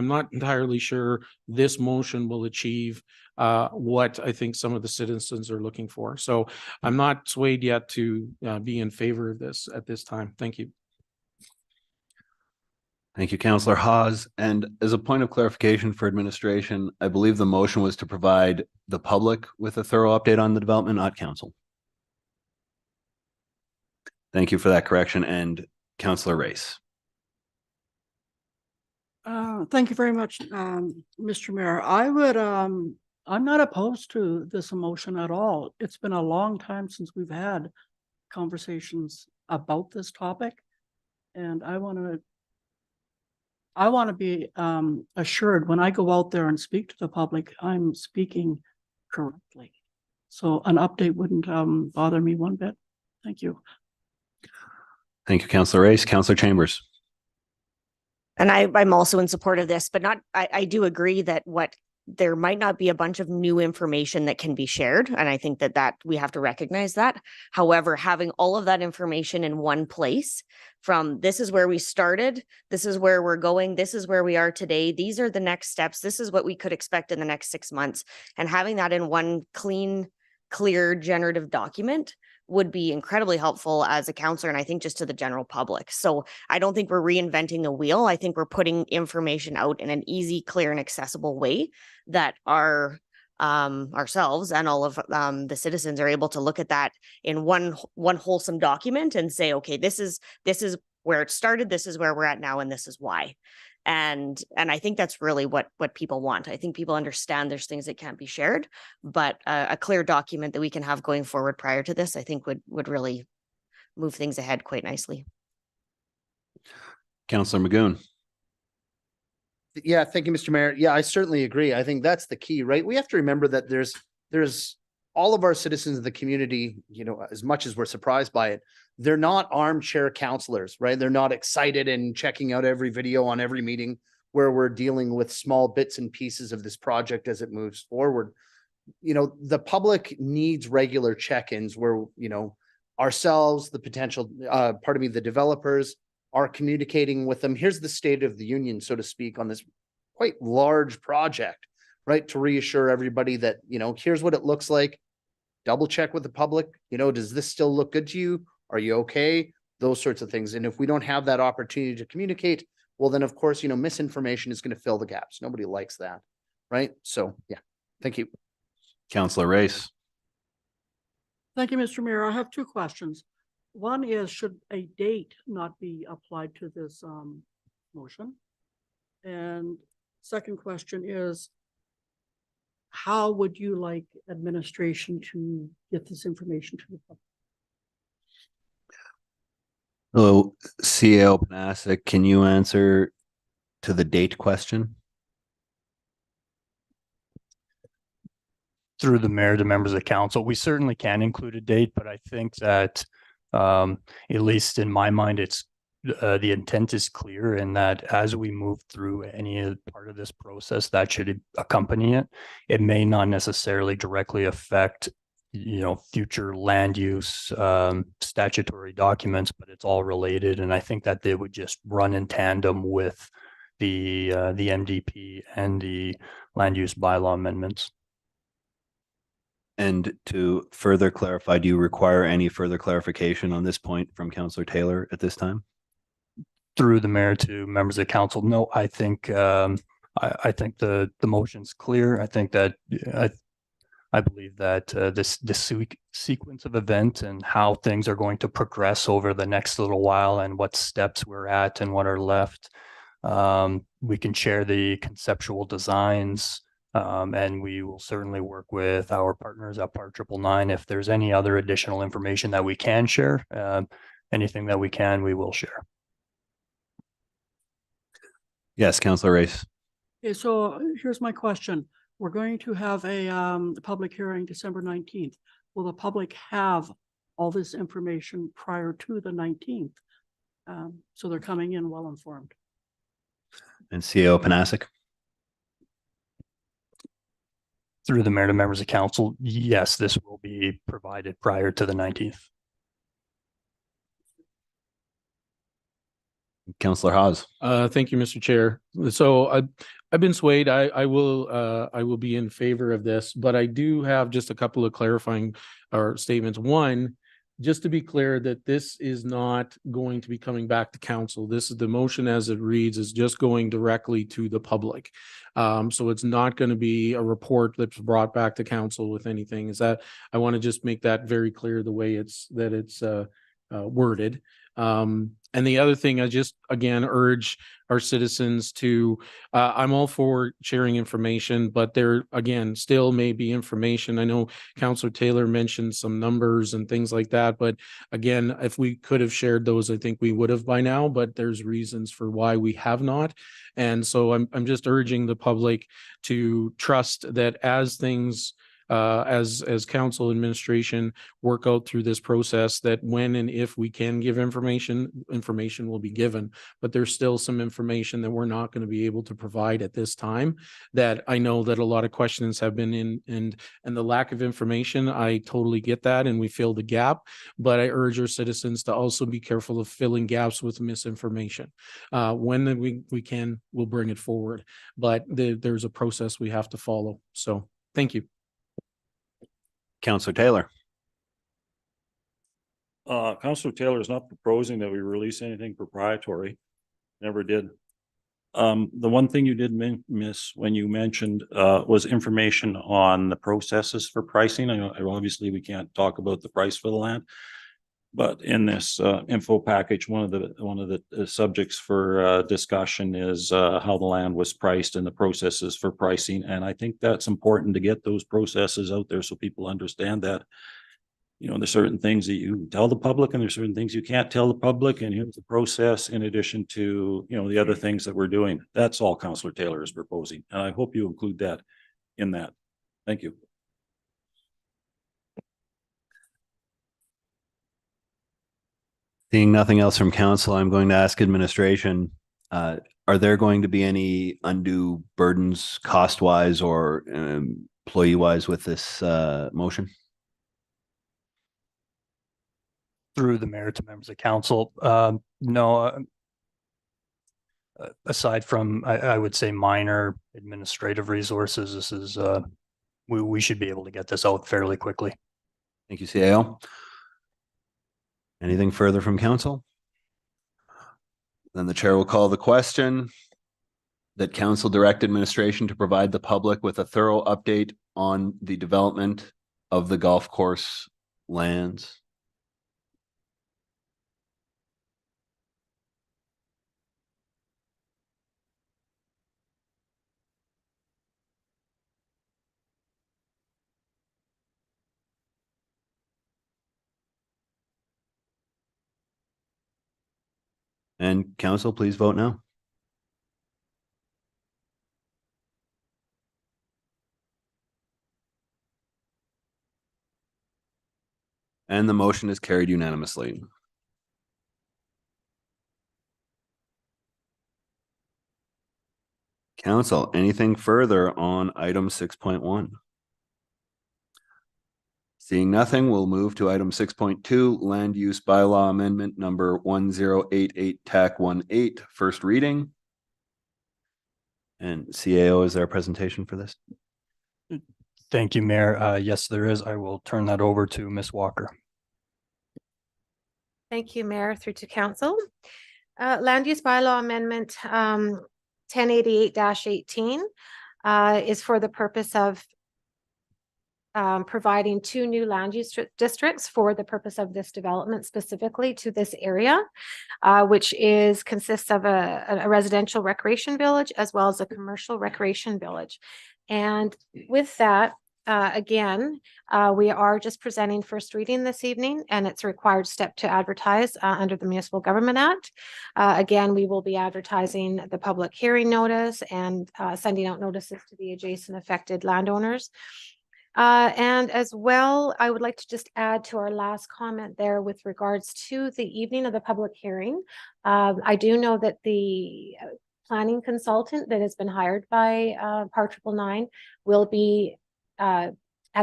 not entirely sure this motion will achieve what I think some of the citizens are looking for. So I'm not swayed yet to be in favor of this at this time. Thank you. Thank you, Councillor Hawes. And as a point of clarification for administration, I believe the motion was to provide the public with a thorough update on the development, not council. Thank you for that correction. And Councillor Race. Thank you very much, Mr. Mayor. I'm not opposed to this motion at all. It's been a long time since we've had conversations about this topic. And I want to be assured when I go out there and speak to the public, I'm speaking correctly. So an update wouldn't bother me one bit. Thank you. Thank you, Councillor Race. Councillor Chambers. And I'm also in support of this, but I do agree that there might not be a bunch of new information that can be shared. And I think that we have to recognize that. However, having all of that information in one place, from this is where we started, this is where we're going, this is where we are today, these are the next steps, this is what we could expect in the next 6 months. And having that in one clean, clear, generative document would be incredibly helpful as a counselor, and I think just to the general public. So I don't think we're reinventing the wheel. I think we're putting information out in an easy, clear, and accessible way that our ourselves and all of the citizens are able to look at that in one wholesome document and say, okay, this is where it started, this is where we're at now, and this is why. And I think that's really what people want. I think people understand there's things that can't be shared, but a clear document that we can have going forward prior to this, I think would really move things ahead quite nicely. Councillor Magoon. Yeah, thank you, Mr. Mayor. Yeah, I certainly agree. I think that's the key, right? We have to remember that there's all of our citizens in the community, you know, as much as we're surprised by it, they're not armchair counselors, right? They're not excited and checking out every video on every meeting where we're dealing with small bits and pieces of this project as it moves forward. You know, the public needs regular check-ins where, you know, ourselves, the potential, the developers are communicating with them. Here's the state of the union, so to speak, on this quite large project, right? To reassure everybody that, you know, here's what it looks like. Double check with the public. You know, does this still look good to you? Are you okay? Those sorts of things. And if we don't have that opportunity to communicate, well, then of course, you know, misinformation is going to fill the gaps. Nobody likes that, right? So yeah, thank you. Councillor Race. Thank you, Mr. Mayor. I have two questions. One is, should a date not be applied to this motion? And second question is, how would you like administration to get this information to the public? Hello, CAO Panasic, can you answer to the date question? Through the mayor to members of council, we certainly can include a date, but I think that at least in my mind, it's the intent is clear, and that as we move through any part of this process that should accompany it, it may not necessarily directly affect, you know, future land use statutory documents, but it's all related. And I think that they would just run in tandem with the MDP and the land use bylaw amendments. And to further clarify, do you require any further clarification on this point from Councillor Taylor at this time? Through the mayor to members of council, no, I think I think the motion's clear. I think that I believe that this sequence of events and how things are going to progress over the next little while and what steps we're at and what are left, we can share the conceptual designs. And we will certainly work with our partners at Part 999 if there's any other additional information that we can share. Anything that we can, we will share. Yes, Councillor Race. Okay, so here's my question. We're going to have a public hearing December 19th. Will the public have all this information prior to the 19th? So they're coming in well informed. And CAO Panasic. Through the mayor to members of council, yes, this will be provided prior to the 19th. Councillor Haas. Thank you, Mr. Chair. So I've been swayed. I will be in favor of this, but I do have just a couple of clarifying statements. One, just to be clear that this is not going to be coming back to council. This is the motion as it reads is just going directly to the public. So it's not going to be a report that's brought back to council with anything. Is that I want to just make that very clear the way it's worded. And the other thing, I just again urge our citizens to, I'm all for sharing information, but there again still may be information. I know Councillor Taylor mentioned some numbers and things like that, but again, if we could have shared those, I think we would have by now, but there's reasons for why we have not. And so I'm just urging the public to trust that as things as council administration work out through this process, that when and if we can give information will be given. But there's still some information that we're not going to be able to provide at this time, that I know that a lot of questions have been in, and the lack of information, I totally get that, and we fill the gap. But I urge our citizens to also be careful of filling gaps with misinformation. When we can, we'll bring it forward. But there's a process we have to follow. So thank you. Councillor Taylor. Councillor Taylor is not proposing that we release anything proprietary. Never did. The one thing you did miss when you mentioned was information on the processes for pricing. I know obviously we can't talk about the price for the land, but in this info package, one of the subjects for discussion is how the land was priced and the processes for pricing. And I think that's important to get those processes out there so people understand that, you know, there's certain things that you tell the public and there's certain things you can't tell the public. And here's the process in addition to, you know, the other things that we're doing. That's all Councillor Taylor is proposing. And I hope you include that in that. Thank you. Seeing nothing else from council, I'm going to ask administration, are there going to be any undue burdens cost-wise or employee-wise with this motion? Through the mayor to members of council, no. Aside from, I would say minor administrative resources, this is, we should be able to get this out fairly quickly. Thank you, CAO. Anything further from council? Then the chair will call the question that council direct administration to provide the public with a thorough update on the development of the golf course lands. And council, please vote now. And the motion is carried unanimously. Council, anything further on item 6.1? Seeing nothing, we'll move to item 6.2, land use bylaw amendment number 1088 TAC 18, first reading. And CAO, is there a presentation for this? Thank you, Mayor. Yes, there is. I will turn that over to Ms. Walker. Thank you, Mayor, through to council. Land use bylaw amendment 1088-18 is for the purpose of providing 2 new land use districts for the purpose of this development, specifically to this area, which consists of a residential recreation village as well as a commercial recreation village. And with that, again, we are just presenting first reading this evening, and it's a required step to advertise under the Municipal Government Act. Again, we will be advertising the public hearing notice and sending out notices to the adjacent affected landowners. And as well, I would like to just add to our last comment there with regards to the evening of the public hearing. I do know that the planning consultant that has been hired by Par 999 will be at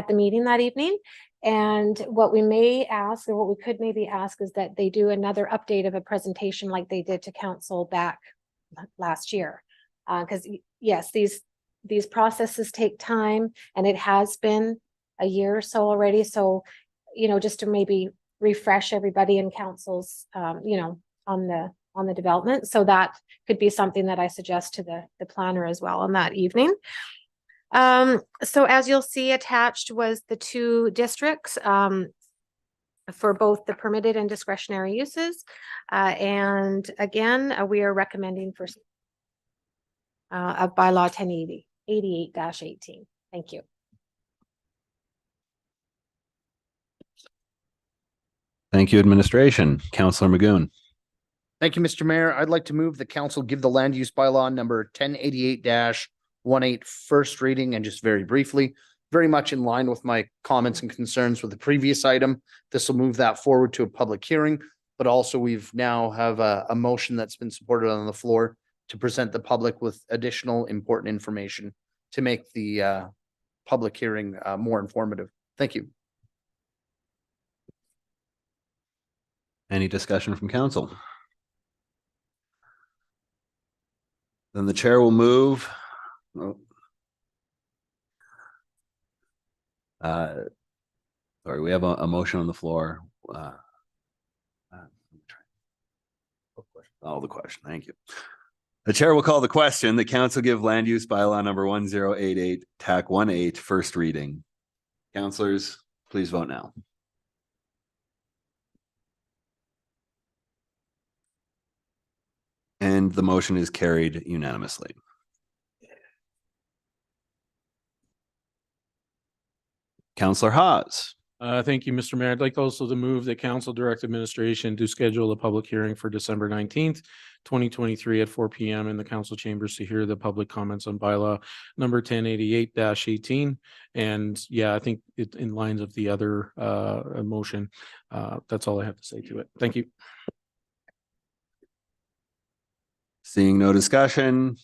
the meeting that evening. And what we may ask, or what we could maybe ask, is that they do another update of a presentation like they did to council back last year. Because yes, these processes take time, and it has been a year or so already. So, you know, just to maybe refresh everybody in councils, you know, on the development. So that could be something that I suggest to the planner as well on that evening. So as you'll see, attached was the 2 districts. for both the permitted and discretionary uses. And again, we are recommending for of bylaw 88-18. Thank you. Thank you, administration. Councillor Magoon. Thank you, Mr. Mayor. I'd like to move the council give the land use bylaw number 1088-18 first reading, and just very briefly, very much in line with my comments and concerns with the previous item. This will move that forward to a public hearing, but also we've now have a motion that's been supported on the floor to present the public with additional important information to make the public hearing more informative. Thank you. Any discussion from council? Then the chair will move. Sorry, we have a motion on the floor. The question. Thank you. The chair will call the question. The council give land use bylaw number 1088 TAC 18 first reading. Councillors, please vote now. And the motion is carried unanimously. Councillor Haas. Thank you, Mr. Mayor. I'd like also to move the council direct administration to schedule a public hearing for December 19th, 2023 at 4 p.m. in the council chambers to hear the public comments on bylaw number 1088-18. And yeah, I think it in lines of the other motion. That's all I have to say to it. Thank you. Seeing no discussion,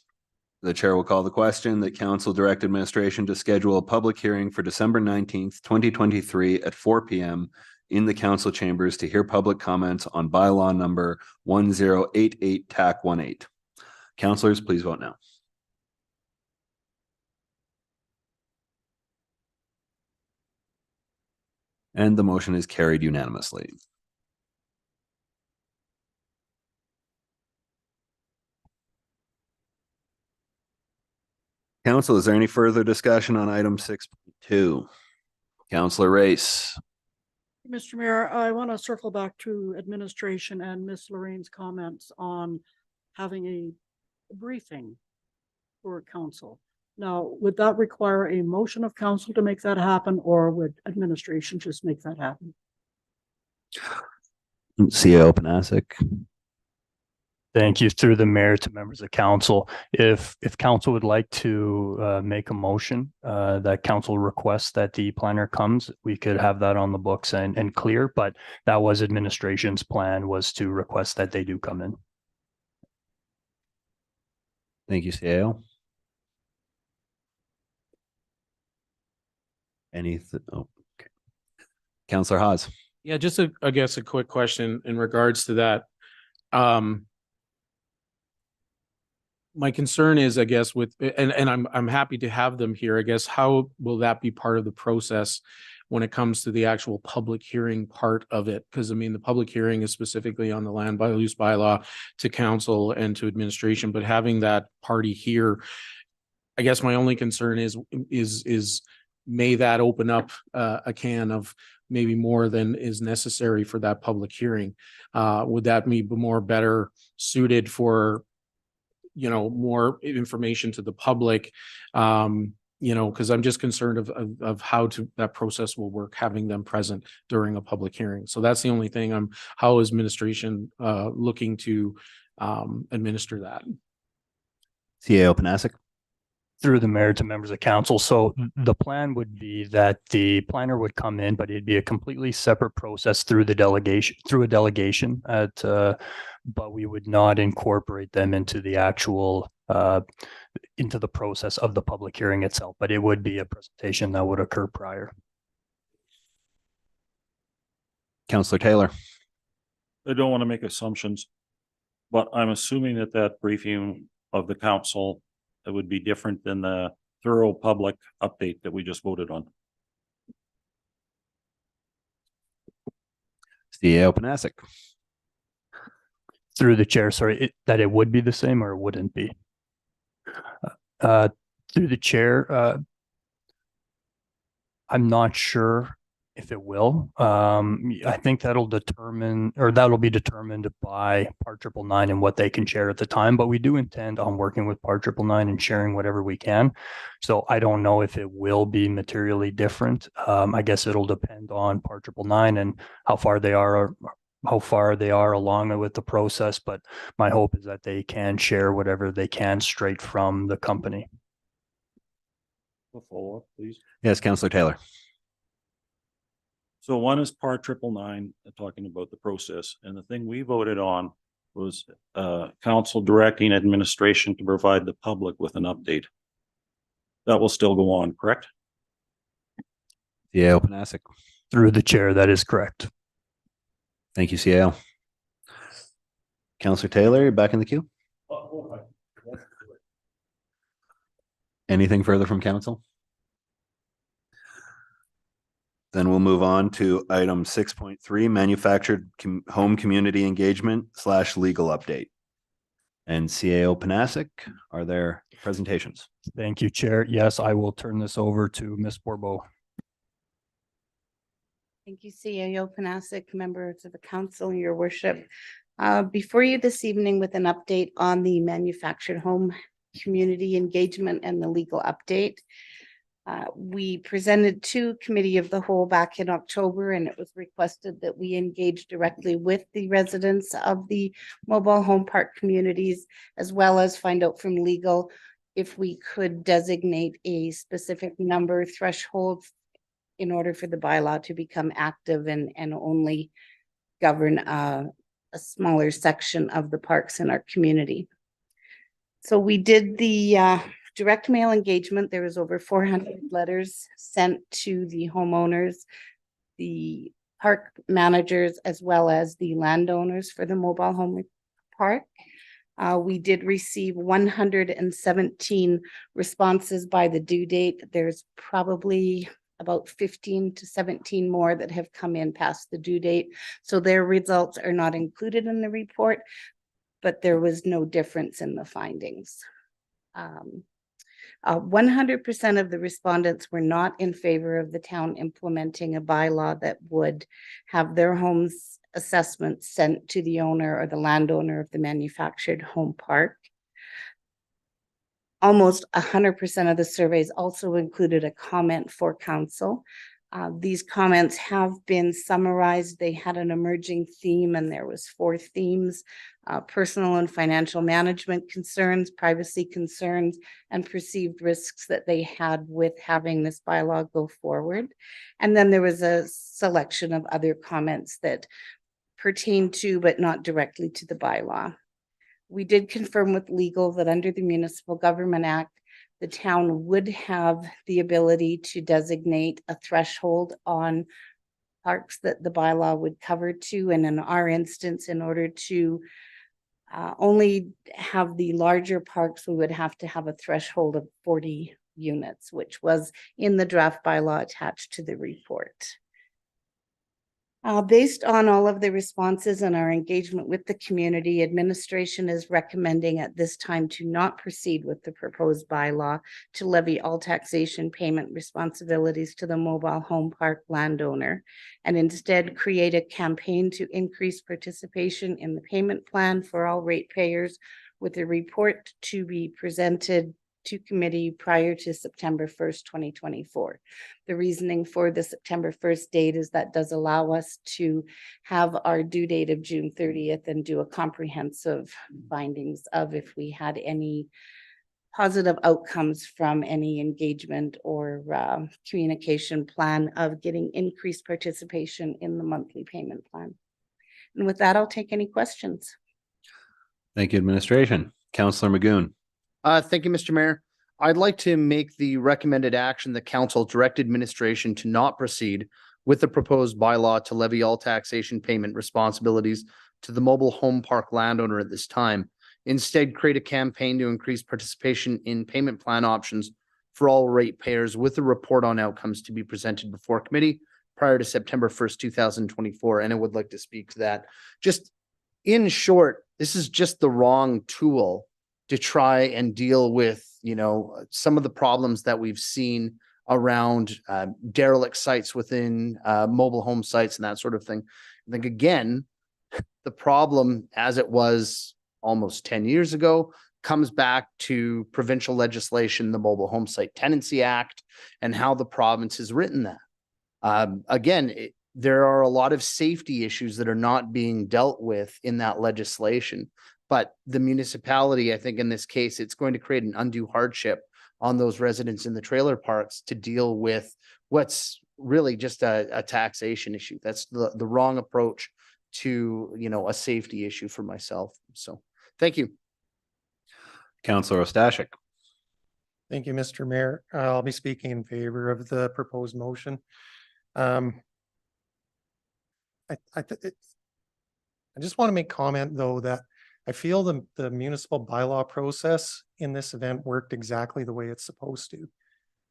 the chair will call the question that council direct administration to schedule a public hearing for December 19th, 2023 at 4 p.m. in the council chambers to hear public comments on bylaw number 1088 TAC 18. Councillors, please vote now. And the motion is carried unanimously. Council, is there any further discussion on item 6.2? Councillor Race. Mr. Mayor, I want to circle back to administration and Miss Lorraine's comments on having a briefing for council. Now, would that require a motion of council to make that happen, or would administration just make that happen? CEO Panasic. Thank you. Through the mayor to members of council. If council would like to make a motion that council requests that the planner comes, we could have that on the books and clear, but that was administration's plan, was to request that they do come in. Thank you, CAO. Anything? Oh, okay. Councillor Haas. Yeah, just I guess a quick question in regards to that. My concern is, I guess, with and I'm happy to have them here. I guess how will that be part of the process when it comes to the actual public hearing part of it? Because I mean, the public hearing is specifically on the land use bylaw to council and to administration, but having that party here, I guess my only concern is may that open up a can of maybe more than is necessary for that public hearing? Would that be more better suited for, you know, more information to the public, you know, because I'm just concerned of how that process will work, having them present during a public hearing. So that's the only thing. How is administration looking to administer that? CAO Panasic. Through the mayor to members of council. So the plan would be that the planner would come in, but it'd be a completely separate process through a delegation but we would not incorporate them into the actual into the process of the public hearing itself, but it would be a presentation that would occur prior. Councillor Taylor. I don't want to make assumptions, but I'm assuming that briefing of the council, it would be different than the thorough public update that we just voted on. CEO Panasic. Through the chair, sorry, that it would be the same or it wouldn't be. Through the chair, I'm not sure if it will. I think that'll be determined by Part 999 and what they can share at the time, but we do intend on working with Part 999 and sharing whatever we can. So I don't know if it will be materially different. I guess it'll depend on Part 999 and how far they are along with the process, but my hope is that they can share whatever they can straight from the company. A follow-up, please. Yes, Councillor Taylor. So one is Part 999, talking about the process, and the thing we voted on was council directing administration to provide the public with an update. That will still go on, correct? CAO Panasic. Through the chair, that is correct. Thank you, CAO. Councillor Taylor, you're back in the queue. Anything further from council? Then we'll move on to item 6.3, manufactured home community engagement / legal update. And CAO Panasic, are there presentations? Thank you, Chair. Yes, I will turn this over to Ms. Borbeau. Thank you, CAO Panasic, members of the council, your worship. Before you this evening with an update on the manufactured home community engagement and the legal update. We presented to committee of the whole back in October, and it was requested that we engage directly with the residents of the mobile home park communities, as well as find out from legal if we could designate a specific number threshold in order for the bylaw to become active and only govern a smaller section of the parks in our community. So we did the direct mail engagement. There was over 400 letters sent to the homeowners, the park managers, as well as the landowners for the mobile home park. We did receive 117 responses by the due date. There's probably about 15 to 17 more that have come in past the due date. So their results are not included in the report, but there was no difference in the findings. 100% of the respondents were not in favor of the town implementing a bylaw that would have their homes assessments sent to the owner or the landowner of the manufactured home park. Almost 100% of the surveys also included a comment for council. These comments have been summarized. They had an emerging theme, and there was 4 themes: personal and financial management concerns, privacy concerns, and perceived risks that they had with having this bylaw go forward. And then there was a selection of other comments that pertain to, but not directly to, the bylaw. We did confirm with legal that under the Municipal Government Act, the town would have the ability to designate a threshold on parks that the bylaw would cover to. And in our instance, in order to only have the larger parks, we would have to have a threshold of 40 units, which was in the draft bylaw attached to the report. Based on all of the responses and our engagement with the community, administration is recommending at this time to not proceed with the proposed bylaw to levy all taxation payment responsibilities to the mobile home park landowner, and instead create a campaign to increase participation in the payment plan for all ratepayers, with a report to be presented to committee prior to September 1st, 2024. The reasoning for the September 1st date is that does allow us to have our due date of June 30th and do a comprehensive findings of if we had any positive outcomes from any engagement or communication plan of getting increased participation in the monthly payment plan. And with that, I'll take any questions. Thank you, administration. Councillor Magoon. Thank you, Mr. Mayor. I'd like to make the recommended action that council direct administration to not proceed with the proposed bylaw to levy all taxation payment responsibilities to the mobile home park landowner at this time. Instead, create a campaign to increase participation in payment plan options for all ratepayers, with a report on outcomes to be presented before committee prior to September 1st, 2024. And I would like to speak to that. Just in short, this is just the wrong tool to try and deal with, some of the problems that we've seen around derelict sites within mobile home sites and that sort of thing. I think again, the problem as it was almost 10 years ago comes back to provincial legislation, the Mobile Home Site Tenancy Act, and how the province has written that. Again, there are a lot of safety issues that are not being dealt with in that legislation. But the municipality, I think in this case, it's going to create an undue hardship on those residents in the trailer parks to deal with what's really just a taxation issue. That's the wrong approach to, you know, a safety issue for myself. So thank you. Councillor Ostashik. Thank you, Mr. Mayor. I'll be speaking in favor of the proposed motion. I just want to make comment though that I feel the municipal bylaw process in this event worked exactly the way it's supposed to.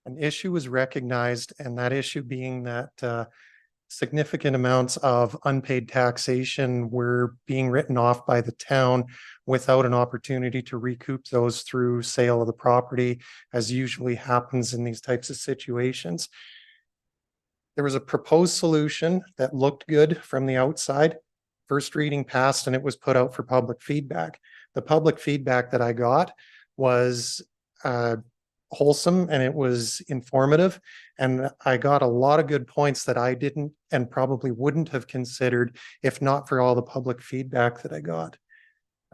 An issue was recognized, and that issue being that significant amounts of unpaid taxation were being written off by the town without an opportunity to recoup those through sale of the property, as usually happens in these types of situations. There was a proposed solution that looked good from the outside. First reading passed and it was put out for public feedback. The public feedback that I got was wholesome and it was informative, and I got a lot of good points that I didn't and probably wouldn't have considered if not for all the public feedback that I got.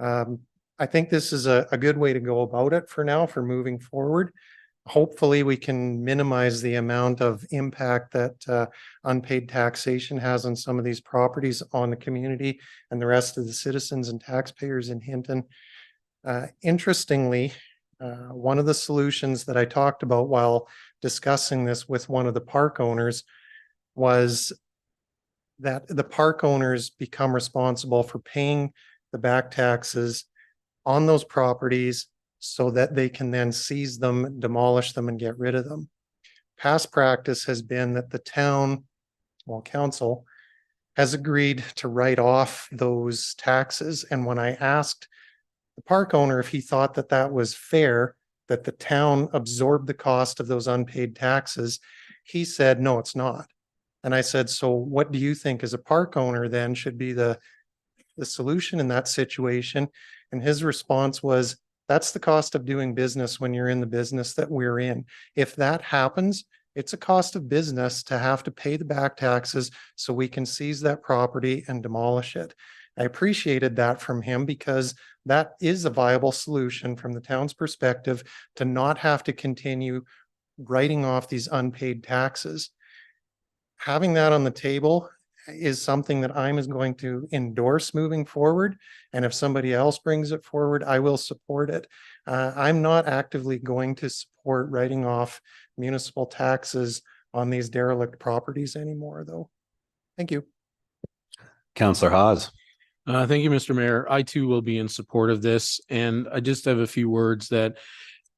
I think this is a good way to go about it for now, for moving forward. Hopefully we can minimize the amount of impact that unpaid taxation has on some of these properties on the community and the rest of the citizens and taxpayers in Hinton. Interestingly, one of the solutions that I talked about while discussing this with one of the park owners was that the park owners become responsible for paying the back taxes on those properties so that they can then seize them, demolish them, and get rid of them. Past practice has been that the town, well, council, has agreed to write off those taxes. And when I asked the park owner if he thought that that was fair, that the town absorbed the cost of those unpaid taxes, he said, no, it's not. And I said, so what do you think as a park owner then should be the solution in that situation? And his response was, that's the cost of doing business when you're in the business that we're in. If that happens, it's a cost of business to have to pay the back taxes so we can seize that property and demolish it. I appreciated that from him because that is a viable solution from the town's perspective to not have to continue writing off these unpaid taxes. Having that on the table is something that I'm going to endorse moving forward. And if somebody else brings it forward, I will support it. I'm not actively going to support writing off municipal taxes on these derelict properties anymore, though. Thank you. Councillor Haas. Thank you, Mr. Mayor. I too will be in support of this. And I just have a few words that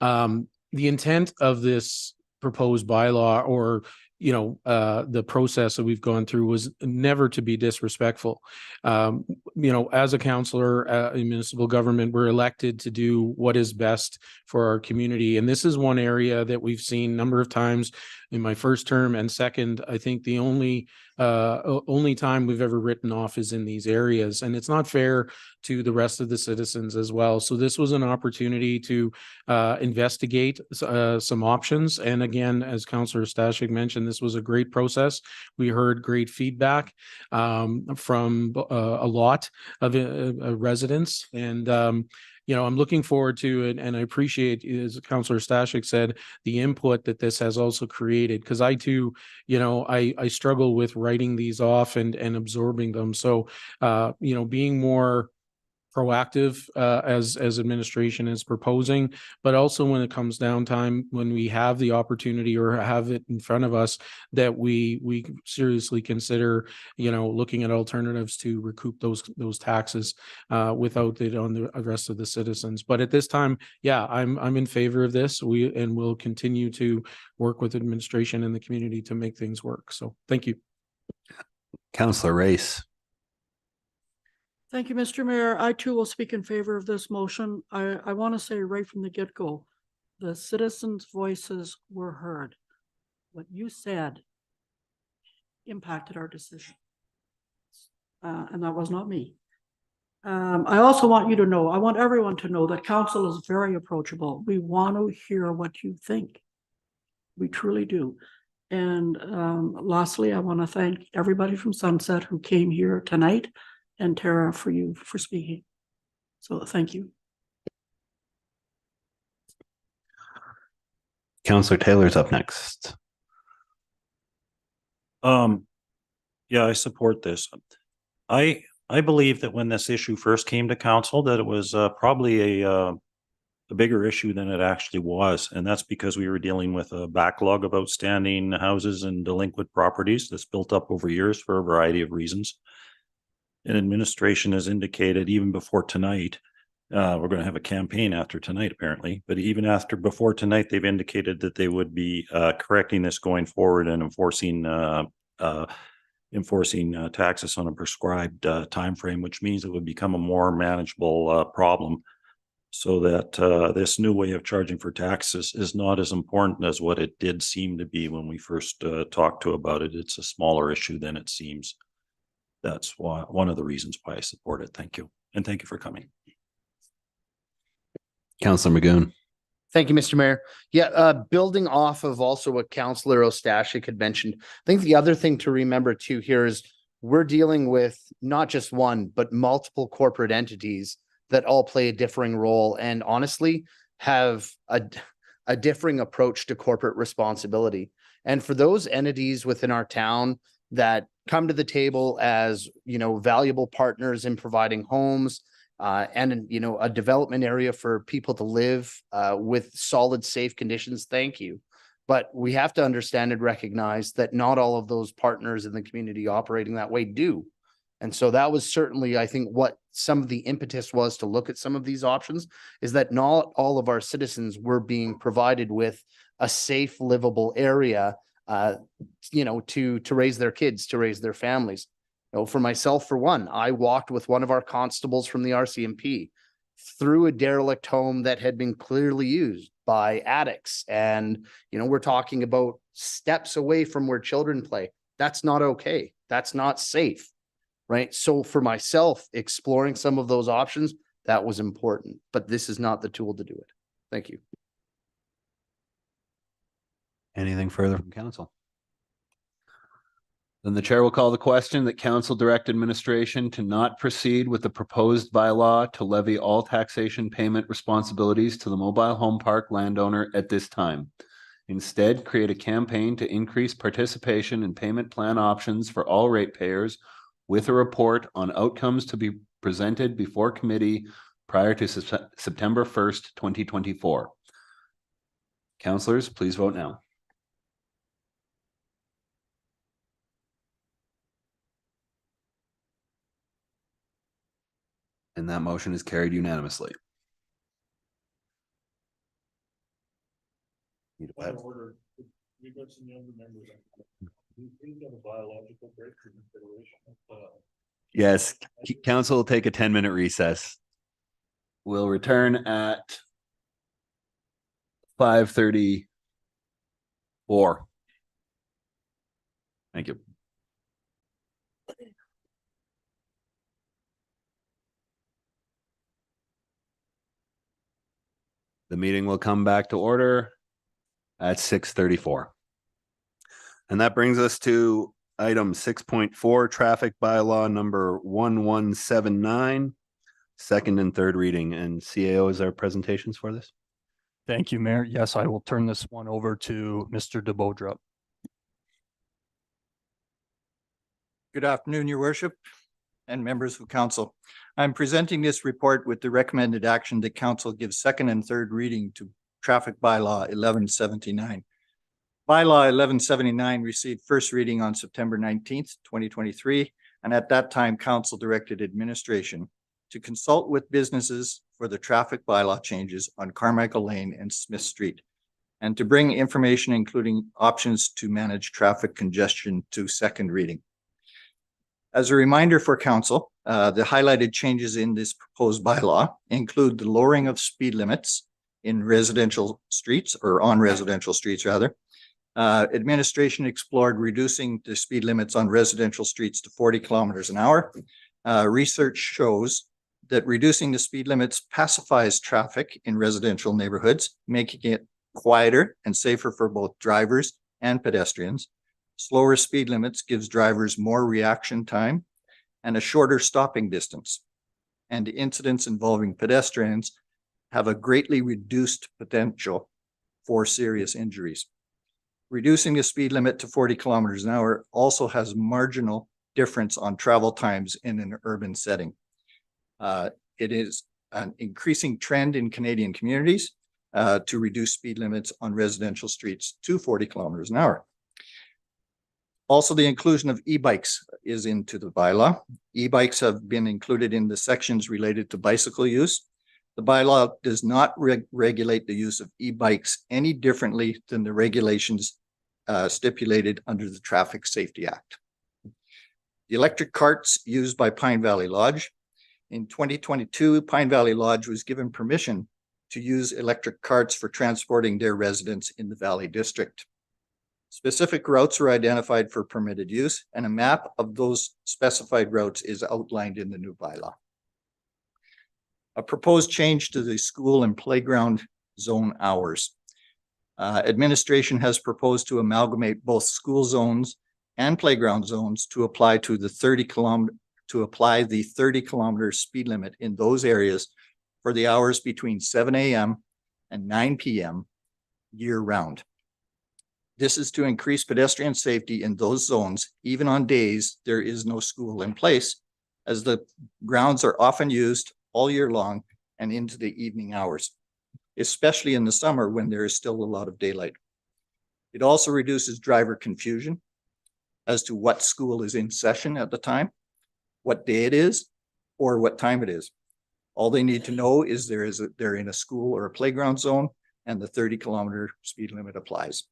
the intent of this proposed bylaw, or the process that we've gone through, was never to be disrespectful. As a councillor in municipal government, we're elected to do what is best for our community. And this is one area that we've seen a number of times in my first term and second. I think the only time we've ever written off is in these areas, and it's not fair to the rest of the citizens as well. So this was an opportunity to investigate some options. And again, as Councillor Stashik mentioned, this was a great process. We heard great feedback from a lot of residents, and I'm looking forward to it, and I appreciate, as Councillor Stashik said, the input that this has also created, because I too, I struggle with writing these off and absorbing them. So, being more proactive as administration is proposing, but also when it comes down time, when we have the opportunity or have it in front of us, that we seriously consider looking at alternatives to recoup those taxes without it on the rest of the citizens. But at this time, yeah, I'm in favor of this. We'll continue to work with administration and the community to make things work. So thank you. Councillor Race. Thank you, Mr. Mayor. I too will speak in favor of this motion. I want to say right from the get-go, the citizens' voices were heard. what you said impacted our decision. And that was not me. I also want you to know, I want everyone to know that council is very approachable. We want to hear what you think. We truly do. And lastly, I want to thank everybody from Sunset who came here tonight, and Tara for you for speaking. So thank you. Councillor Taylor's up next. Yeah, I support this. I believe that when this issue first came to council, that it was probably a bigger issue than it actually was. And that's because we were dealing with a backlog of outstanding houses and delinquent properties that's built up over years for a variety of reasons. And administration has indicated even before tonight, we're going to have a campaign after tonight, apparently, but even before tonight, they've indicated that they would be correcting this going forward and enforcing taxes on a prescribed time frame, which means it would become a more manageable problem, so that this new way of charging for taxes is not as important as what it did seem to be when we first talked about it. It's a smaller issue than it seems. That's one of the reasons why I support it. Thank you. And thank you for coming. Councillor Magoon. Thank you, Mr. Mayor. Yeah, building off of also what Councillor Ostashik had mentioned, I think the other thing to remember too here is we're dealing with not just one, but multiple corporate entities that all play a differing role and honestly have a differing approach to corporate responsibility. And for those entities within our town that come to the table as, you know, valuable partners in providing homes, and, you know, a development area for people to live with solid, safe conditions. Thank you. But we have to understand and recognize that not all of those partners in the community operating that way do. And so that was certainly, I think, what some of the impetus was to look at some of these options, is that not all of our citizens were being provided with a safe, livable area, you know, to raise their kids, to raise their families. You know, for myself, for one, I walked with one of our constables from the RCMP through a derelict home that had been clearly used by addicts. And, you know, we're talking about steps away from where children play. That's not okay. That's not safe, right? So for myself, exploring some of those options, that was important, but this is not the tool to do it. Thank you. Anything further from council? Then the chair will call the question that council direct administration to not proceed with the proposed bylaw to levy all taxation payment responsibilities to the mobile home park landowner at this time. Instead, create a campaign to increase participation in payment plan options for all ratepayers with a report on outcomes to be presented before committee prior to September 1st, 2024. Councillors, please vote now. And that motion is carried unanimously. Yes, council will take a 10-minute recess. We'll return at 5:34. Thank you. The meeting will come back to order at 6:34. And that brings us to item 6.4, traffic bylaw number 1179, second and third reading. And CAO, is there presentations for this? Thank you, Mayor. Yes, I will turn this one over to Mr. DeBodrup. Good afternoon, Your Worship and members of council. I'm presenting this report with the recommended action that council gives second and third reading to traffic bylaw 1179. Bylaw 1179 received first reading on September 19th, 2023. And at that time, council directed administration to consult with businesses for the traffic bylaw changes on Carmichael Lane and Smith Street, and to bring information including options to manage traffic congestion to second reading. As a reminder for council, the highlighted changes in this proposed bylaw include the lowering of speed limits in residential streets, or on residential streets rather, Administration explored reducing the speed limits on residential streets to 40 kilometers an hour. Research shows that reducing the speed limits pacifies traffic in residential neighborhoods, making it quieter and safer for both drivers and pedestrians. Slower speed limits gives drivers more reaction time and a shorter stopping distance. And incidents involving pedestrians have a greatly reduced potential for serious injuries. Reducing the speed limit to 40 kilometers an hour also has marginal difference on travel times in an urban setting. It is an increasing trend in Canadian communities to reduce speed limits on residential streets to 40 kilometers an hour. Also, the inclusion of e-bikes is into the bylaw. E-bikes have been included in the sections related to bicycle use. The bylaw does not regulate the use of e-bikes any differently than the regulations stipulated under the Traffic Safety Act. The electric carts used by Pine Valley Lodge. In 2022, Pine Valley Lodge was given permission to use electric carts for transporting their residents in the Valley District. Specific routes were identified for permitted use, and a map of those specified routes is outlined in the new bylaw. A proposed change to the school and playground zone hours. Administration has proposed to amalgamate both school zones and playground zones to apply the 30 kilometer speed limit in those areas for the hours between 7 a.m. and 9 p.m. year round. This is to increase pedestrian safety in those zones, even on days there is no school in place, as the grounds are often used all year long and into the evening hours, especially in the summer when there is still a lot of daylight. It also reduces driver confusion as to what school is in session at the time, what day it is, or what time it is. All they need to know is they're in a school or a playground zone, and the 30 kilometer speed limit applies.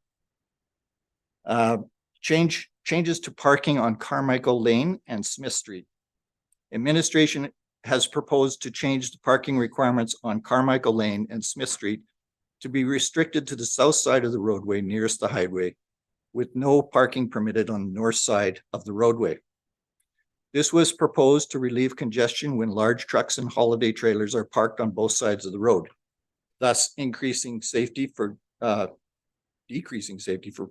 Changes to parking on Carmichael Lane and Smith Street. Administration has proposed to change the parking requirements on Carmichael Lane and Smith Street to be restricted to the south side of the roadway nearest the highway, with no parking permitted on the north side of the roadway. This was proposed to relieve congestion when large trucks and holiday trailers are parked on both sides of the road, thus decreasing safety for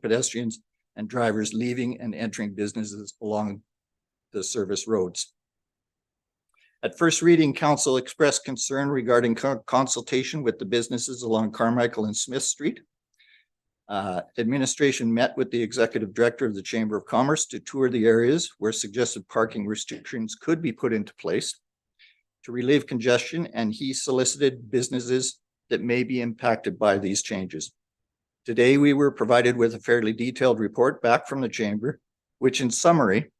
pedestrians and drivers leaving and entering businesses along the service roads. At first reading, Council expressed concern regarding consultation with the businesses along Carmichael and Smith Street. Administration met with the Executive Director of the Chamber of Commerce to tour the areas where suggested parking restrictions could be put into place to relieve congestion, and he solicited businesses that may be impacted by these changes. Today, we were provided with a fairly detailed report back from the Chamber, which in summary,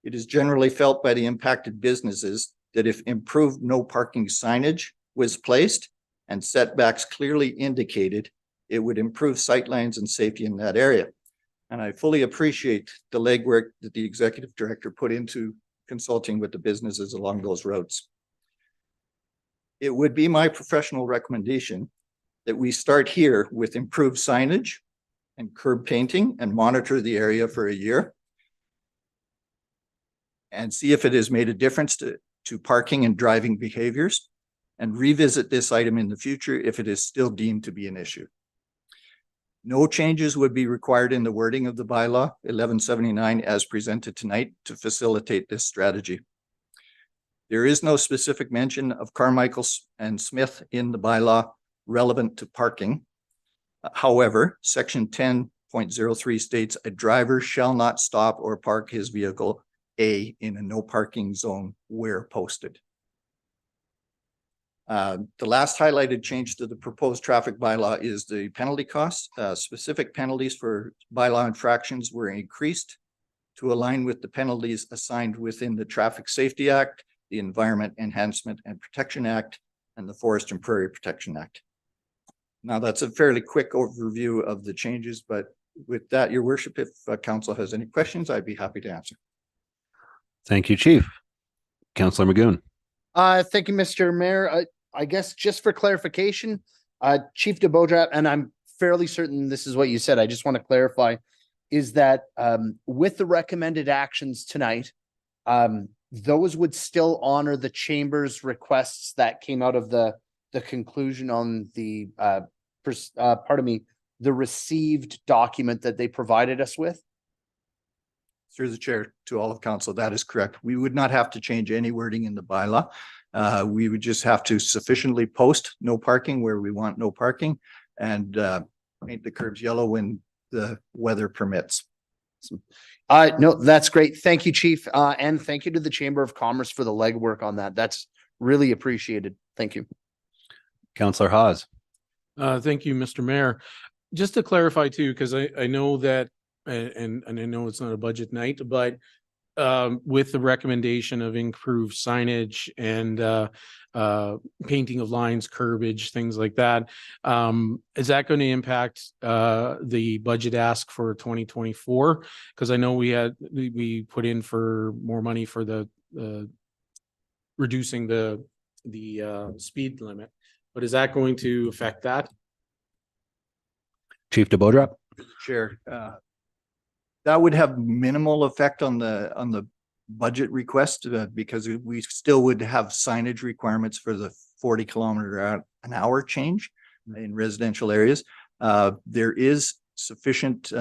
it is generally felt by the impacted businesses that if improved no parking signage was placed and setbacks clearly indicated, it would improve sightlines and safety in that area. And I fully appreciate the legwork that the Executive Director put into consulting with the businesses along those roads. It would be my professional recommendation that we start here with improved signage and curb painting and monitor the area for a year and see if it has made a difference to parking and driving behaviors, and revisit this item in the future if it is still deemed to be an issue. No changes would be required in the wording of the bylaw 1179 as presented tonight to facilitate this strategy. There is no specific mention of Carmichael and Smith in the bylaw relevant to parking. However, section 10.03 states a driver shall not stop or park his vehicle in a no parking zone where posted. The last highlighted change to the proposed traffic bylaw is the penalty costs. Specific penalties for bylaw infractions were increased to align with the penalties assigned within the Traffic Safety Act, the Environment Enhancement and Protection Act, and the Forest and Prairie Protection Act. Now, that's a fairly quick overview of the changes, but with that, Your Worship, if Council has any questions, I'd be happy to answer. Thank you, Chief. Councillor Magoon. Thank you, Mr. Mayor. I guess just for clarification, Chief DeBodrat, and I'm fairly certain this is what you said. I just want to clarify, is that with the recommended actions tonight, those would still honor the chamber's requests that came out of the conclusion on the the received document that they provided us with? Through the chair to all of council, that is correct. We would not have to change any wording in the bylaw. We would just have to sufficiently post no parking where we want no parking and paint the curbs yellow when the weather permits. No, that's great. Thank you, Chief. And thank you to the Chamber of Commerce for the legwork on that. That's really appreciated. Thank you. Councillor Hawes. Thank you, Mr. Mayor. Just to clarify too, because I know that, and I know it's not a budget night, but with the recommendation of improved signage and painting of lines, curbage, things like that, is that going to impact the budget ask for 2024? Because I know we put in for more money for the reducing the speed limit, but is that going to affect that? Chief DeBodrop. Chair, that would have minimal effect on the budget request because we still would have signage requirements for the 40 km/h change in residential areas. There is sufficient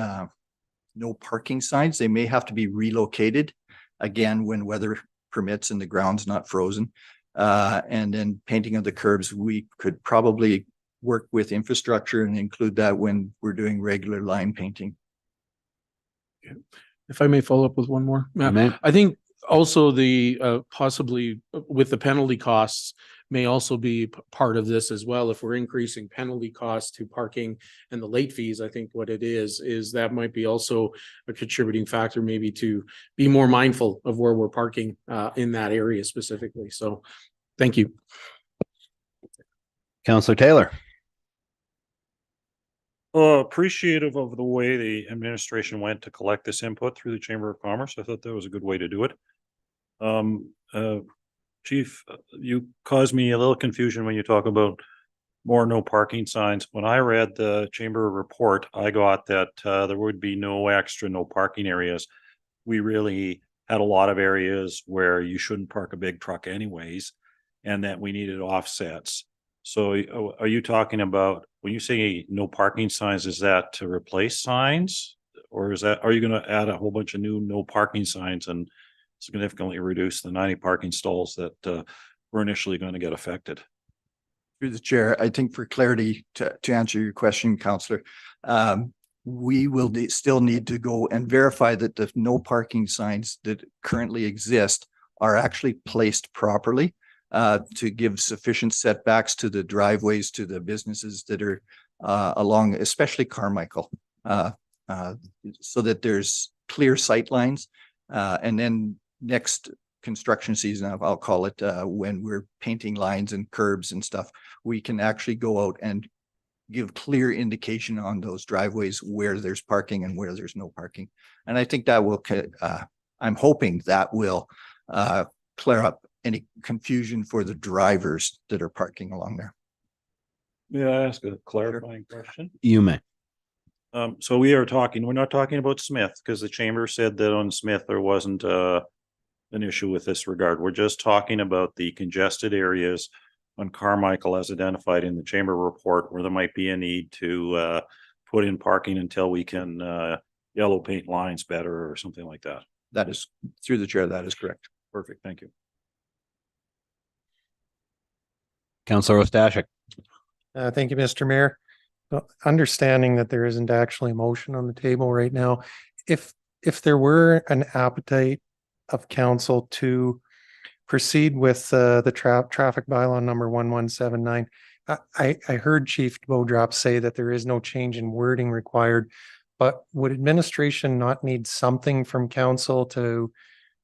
no parking signs. They may have to be relocated again when weather permits and the ground's not frozen. And then painting of the curbs, we could probably work with infrastructure and include that when we're doing regular line painting. If I may follow up with one more. I think also the possibly with the penalty costs may also be part of this as well. If we're increasing penalty costs to parking and the late fees, I think what it is that might be also a contributing factor maybe to be more mindful of where we're parking in that area specifically. So thank you. Councillor Taylor. Appreciative of the way the administration went to collect this input through the Chamber of Commerce. I thought that was a good way to do it. Chief, you caused me a little confusion when you talk about more no parking signs. When I read the Chamber report, I got that there would be no extra no parking areas. We really had a lot of areas where you shouldn't park a big truck anyways, and that we needed offsets. So are you talking about, when you say no parking signs, is that to replace signs? Or are you going to add a whole bunch of new no parking signs and significantly reduce the 90 parking stalls that were initially going to get affected? Through the chair, I think for clarity to answer your question, Councillor, we will still need to go and verify that the no parking signs that currently exist are actually placed properly. To give sufficient setbacks to the driveways, to the businesses that are along, especially Carmichael, so that there's clear sight lines. And then next construction season, I'll call it, when we're painting lines and curbs and stuff, we can actually go out and give clear indication on those driveways where there's parking and where there's no parking. And I think that will, I'm hoping that will clear up any confusion for the drivers that are parking along there. May I ask a clarifying question? You may. So we're not talking about Smith, because the chamber said that on Smith there wasn't an issue with this regard. We're just talking about the congested areas on Carmichael as identified in the chamber report, where there might be a need to put in parking until we can yellow paint lines better or something like that. That is, through the chair, that is correct. Perfect, thank you. Councillor Ostashik. Thank you, Mr. Mayor. Well, understanding that there isn't actually a motion on the table right now, if there were an appetite of council to proceed with the traffic bylaw number 1179, I heard Chief Beaudrop say that there is no change in wording required, but would administration not need something from council to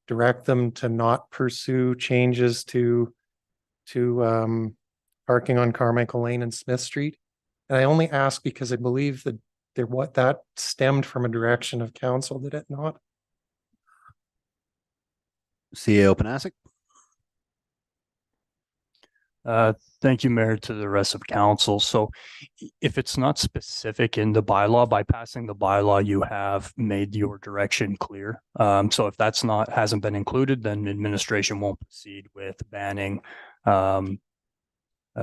direct them to not pursue changes to parking on Carmichael Lane and Smith Street? And I only ask because I believe that that stemmed from a direction of council, did it not? CAO Panasic. Thank you, Mayor, to the rest of council. So if it's not specific in the bylaw, by passing the bylaw, you have made your direction clear. So if that's hasn't been included, then administration won't proceed with banning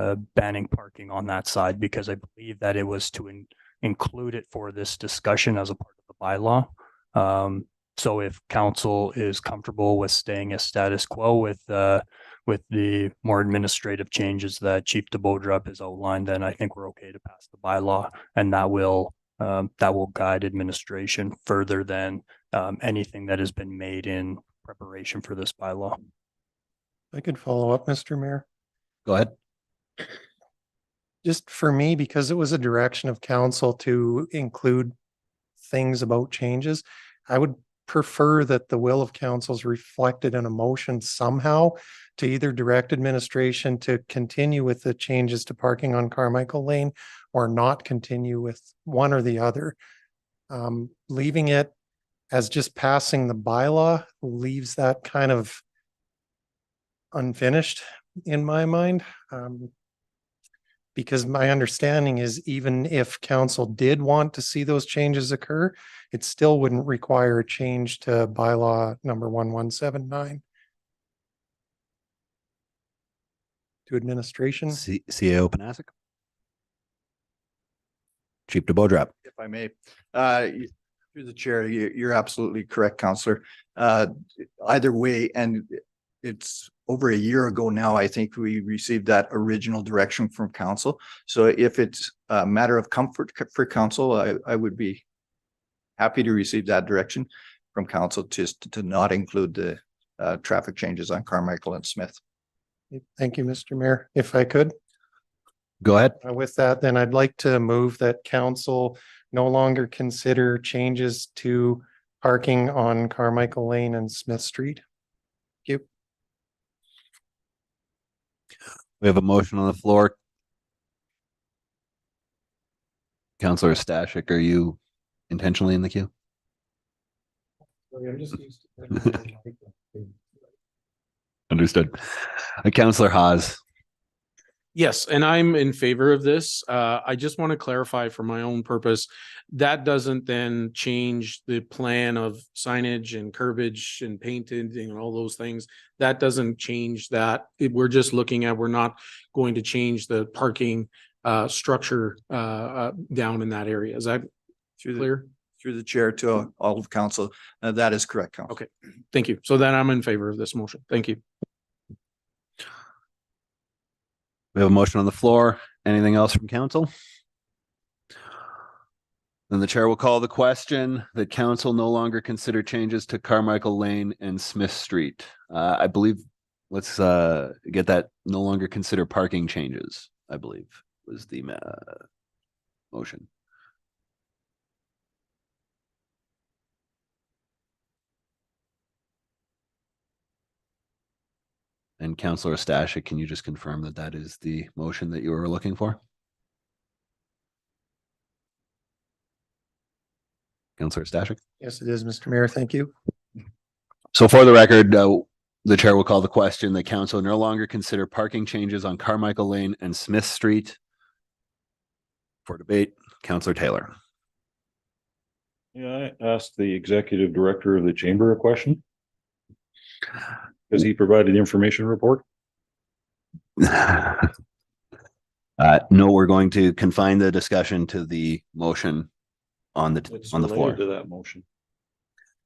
parking on that side, because I believe that it was to include it for this discussion as a part of the bylaw. So if council is comfortable with staying as status quo with the more administrative changes that Chief DeBodrup has outlined, then I think we're okay to pass the bylaw, and that will guide administration further than anything that has been made in preparation for this bylaw. I could follow up, Mr. Mayor. Go ahead. Just for me, because it was a direction of council to include things about changes, I would prefer that the will of council is reflected in a motion somehow to either direct administration to continue with the changes to parking on Carmichael Lane or not continue with one or the other. Leaving it as just passing the bylaw leaves that kind of unfinished in my mind. Because my understanding is even if council did want to see those changes occur, it still wouldn't require a change to bylaw number 1179. To administration. CAO Panasic. Chief DeBodrup. If I may, through the chair, you're absolutely correct, Councillor. Either way, and it's over a year ago now, I think we received that original direction from council. So if it's a matter of comfort for council, I would be happy to receive that direction from council to not include the traffic changes on Carmichael and Smith. Thank you, Mr. Mayor. If I could. Go ahead. With that, then I'd like to move that council no longer consider changes to parking on Carmichael Lane and Smith Street. Thank you. We have a motion on the floor. Councillor Stashik, are you intentionally in the queue? Sorry, I'm just used to Understood. Councillor Haas. Yes, and I'm in favor of this. I just want to clarify for my own purpose, that doesn't then change the plan of signage and curbage and painting and all those things. That doesn't change that. We're just looking at, we're not going to change the parking structure down in that area. Is that clear? Through the chair to all of council, that is correct, Council. Okay, thank you. So then I'm in favor of this motion. Thank you. We have a motion on the floor. Anything else from council? Then the chair will call the question that council no longer consider changes to Carmichael Lane and Smith Street. I believe, let's get that, no longer consider parking changes, I believe was the motion. And Councillor Stashik, can you just confirm that that is the motion that you were looking for? Councillor Stashik? Yes, it is, Mr. Mayor. Thank you. So for the record, the chair will call the question that council no longer consider parking changes on Carmichael Lane and Smith Street. For debate, Councillor Taylor. Yeah, I asked the executive director of the chamber a question. Because he provided the information report. No, we're going to confine the discussion to the motion on the floor. To that motion.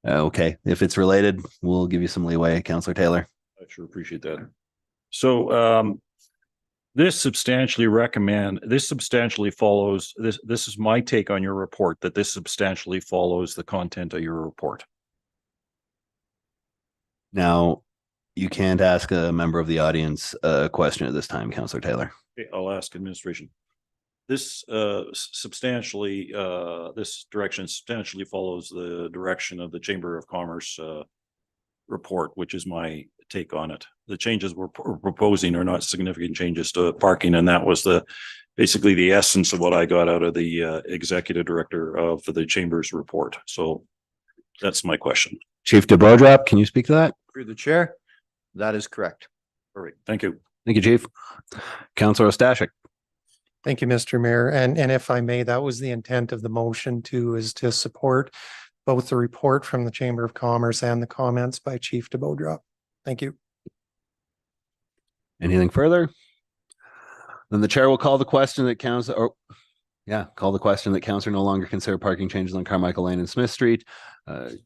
Okay, if it's related, we'll give you some leeway, Councillor Taylor. I sure appreciate that. So this substantially follows this is my take on your report, that this substantially follows the content of your report. Now, you can't ask a member of the audience a question at this time, Councillor Taylor. Okay, I'll ask administration. This this direction substantially follows the direction of the Chamber of Commerce report, which is my take on it. The changes we're proposing are not significant changes to parking, and that was basically the essence of what I got out of the executive director of the Chamber's report. So that's my question. Chief DeBodrup, can you speak to that? Through the chair, that is correct. All right, thank you. Thank you, Chief. Councillor Stashik. Thank you, Mr. Mayor. And if I may, that was the intent of the motion too, is to support both the report from the Chamber of Commerce and the comments by Chief DeBeaudrop. Thank you. Anything further? Then the chair will call the question that councillor no longer consider parking changes on Carmichael Lane and Smith Street.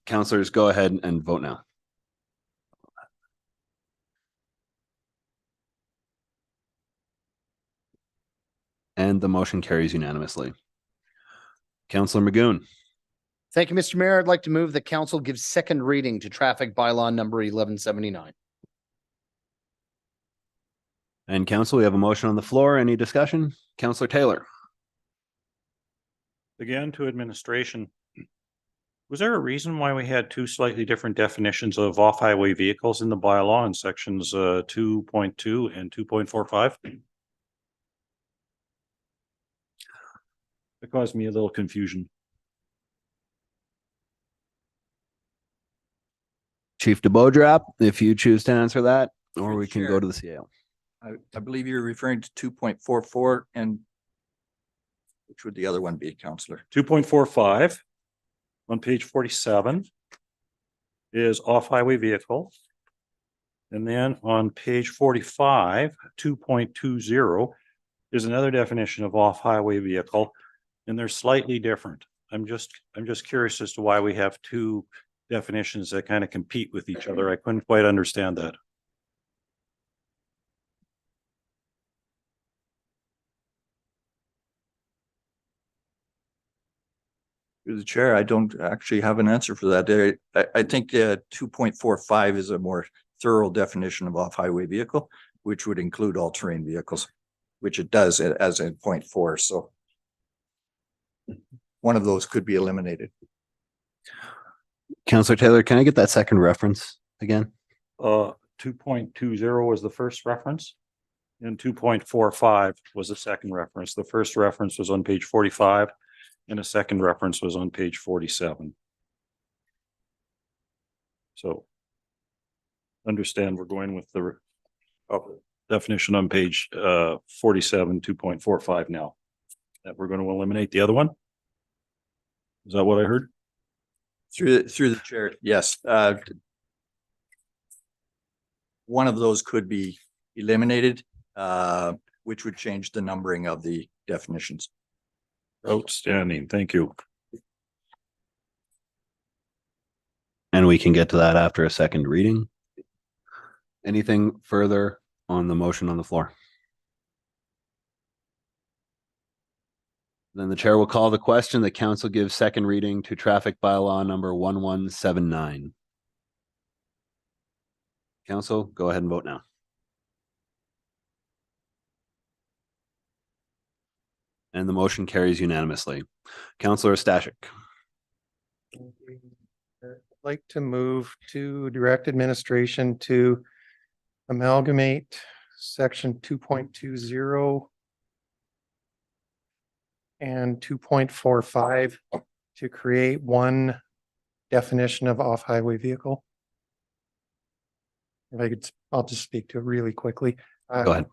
Councillors, go ahead and vote now. And the motion carries unanimously. Councillor Magoon. Thank you, Mr. Mayor. I'd like to move the council gives second reading to traffic bylaw number 1179. And council, we have a motion on the floor. Any discussion? Councillor Taylor. Again, to administration. Was there a reason why we had two slightly different definitions of off-highway vehicles in the bylaw in sections 2.2 and 2.45? It caused me a little confusion. Chief DeBeaudrop, if you choose to answer that, or Through we the can chair. go to the CAO. I believe you're referring to 2.44 and which would the other one be, Councillor? 2.45 on page 47 is off-highway vehicle. And then on page 45, 2.20 is another definition of off-highway vehicle, and they're slightly different. I'm just curious as to why we have two definitions that kind of compete with each other. I couldn't quite understand that. Through the chair, I don't actually have an answer for that. I think 2.45 is a more thorough definition of off-highway vehicle, which would include all-terrain vehicles, which it does as in 0.4. So one of those could be eliminated. Councillor Taylor, can I get that second reference again? 2.20 was the first reference, and 2.45 was the second reference. The first reference was on page 45, and a second reference was on page 47. So understand we're going with the definition on page 47, 2.45 now. That we're going to eliminate the other one? Is that what I heard? Through the chair, yes. One of those could be eliminated, which would change the numbering of the definitions. Outstanding. Thank you. And we can get to that after a second reading. Anything further on the motion on the floor? Then the chair will call the question. The council gives second reading to traffic bylaw number 1179. Council, go ahead and vote now. And the motion carries unanimously. Councillor Stashik. I'd like to move to direct administration to amalgamate section 2.20 and 2.45 to create one definition of off-highway vehicle. If I could, I'll just speak to it really quickly. Go ahead.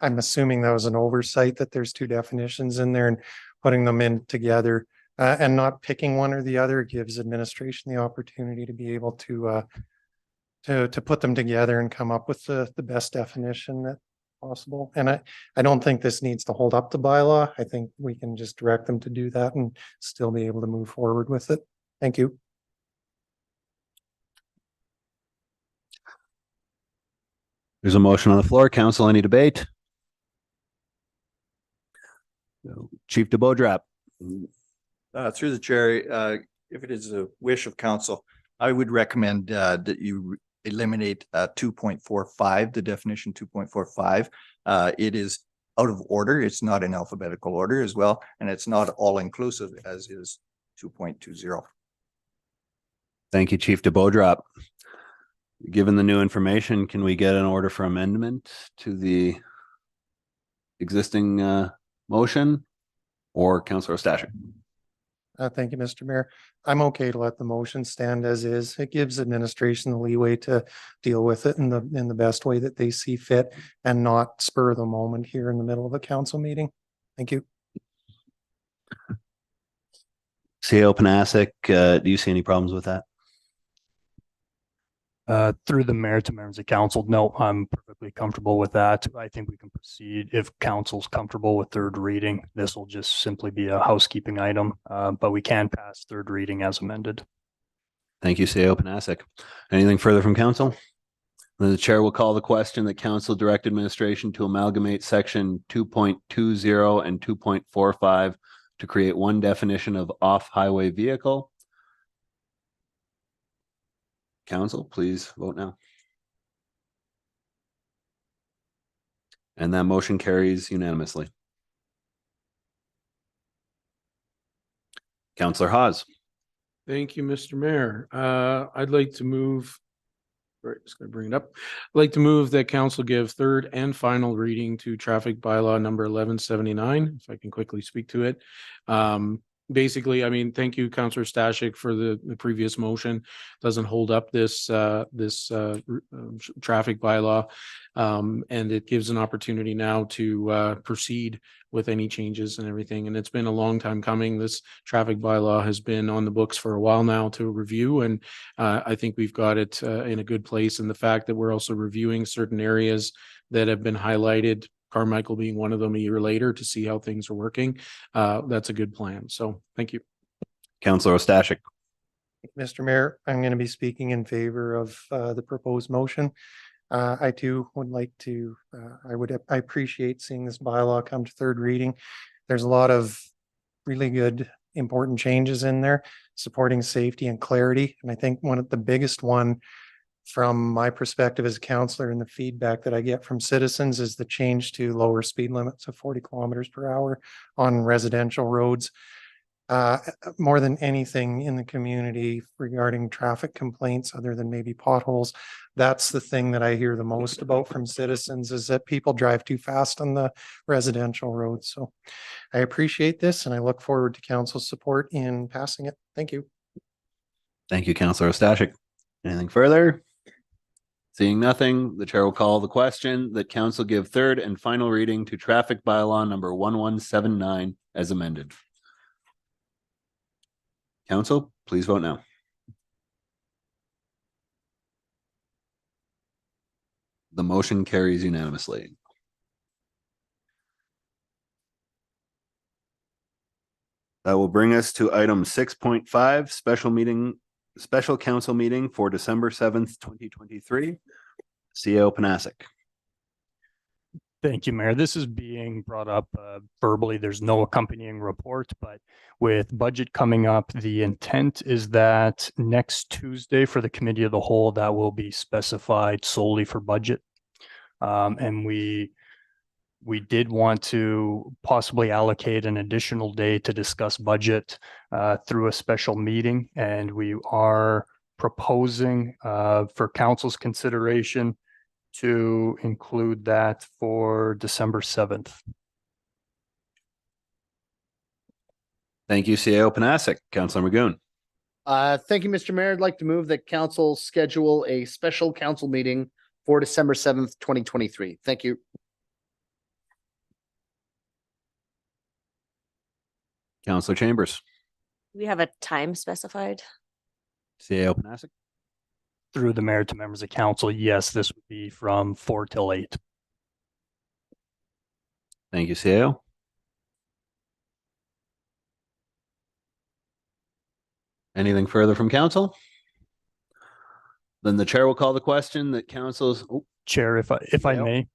I'm assuming that was an oversight that there's two definitions in there, and putting them in together and not picking one or the other gives administration the opportunity to be able to put them together and come up with the best definition that possible. And I don't think this needs to hold up the bylaw. I think we can just direct them to do that and still be able to move forward with it. Thank you. There's a motion on the floor. Council, any debate? Chief DeBeaudrop. Through the chair, if it is a wish of council, I would recommend that you eliminate 2.45, the definition 2.45. It is out of order. It's not in alphabetical order as well, and it's not all inclusive as is 2.20. Thank you, Chief DeBeaudrop. Given the new information, can we get an order for amendment to the existing motion, or Councillor Stashik? Thank you, Mr. Mayor. I'm okay to let the motion stand as is. It gives administration the leeway to deal with it in the best way that they see fit and not spur the moment here in the middle of a council meeting. Thank you. CAO Panasic, do you see any problems with that? Through the mayor to members of council, no, I'm perfectly comfortable with that. I think we can proceed if council's comfortable with third reading. This will just simply be a housekeeping item, but we can pass third reading as amended. Thank you, CAO Panasic. Anything further from council? Then the chair will call the question that council direct administration to amalgamate section 2.20 and 2.45 to create one definition of off-highway vehicle. Council, please vote now. And that motion carries unanimously. Councillor Hawes. Thank you, Mr. Mayor. I'd like to move. Right, just gonna bring it up. I'd like to move that council give third and final reading to traffic bylaw number 1179, if I can quickly speak to it. Basically, I mean, thank you, Councillor Stashik, for the previous motion. Doesn't hold up this traffic bylaw. And it gives an opportunity now to proceed with any changes and everything. And it's been a long time coming. This traffic bylaw has been on the books for a while now to review. And I think we've got it in a good place. And the fact that we're also reviewing certain areas that have been highlighted, Carmichael being one of them, a year later, to see how things are working. That's a good plan. So thank you. Councillor Stashik. Mr. Mayor, I'm going to be speaking in favor of the proposed motion. I too would like to, I appreciate seeing this bylaw come to third reading. There's a lot of really good, important changes in there, supporting safety and clarity. And I think one of the biggest one from my perspective as a councillor and the feedback that I get from citizens is the change to lower speed limits of 40 kilometers per hour on residential roads. More than anything in the community regarding traffic complaints, other than maybe potholes, that's the thing that I hear the most about from citizens, is that people drive too fast on the residential roads. So I appreciate this and I look forward to council's support in passing it. Thank you. Thank you, Councillor Stashik. Anything further? Seeing nothing, the chair will call the question that council give third and final reading to traffic bylaw number 1179 as amended. Council, please vote now. The motion carries unanimously. That will bring us to item 6.5, special council meeting for December 7th, 2023. CAO Panasic. Thank you, Mayor. This is being brought up verbally. There's no accompanying report, but with budget coming up, the intent is that next Tuesday for the committee of the whole, that will be specified solely for budget. And we did want to possibly allocate an additional day to discuss budget through a special meeting. And we are proposing for council's consideration to include that for December 7th. Thank you, CAO Panasic. Councillor Magoon. Thank you, Mr. Mayor. I'd like to move that council schedule a special council meeting for December 7th, 2023. Thank you. Councillor Chambers. We have a time specified. CAO Panasic. Through the mayor to members of council, yes, this would be from 4 till 8. Thank you, CAO. Anything further from council? Then the chair will call the question that council's. Chair, if I may,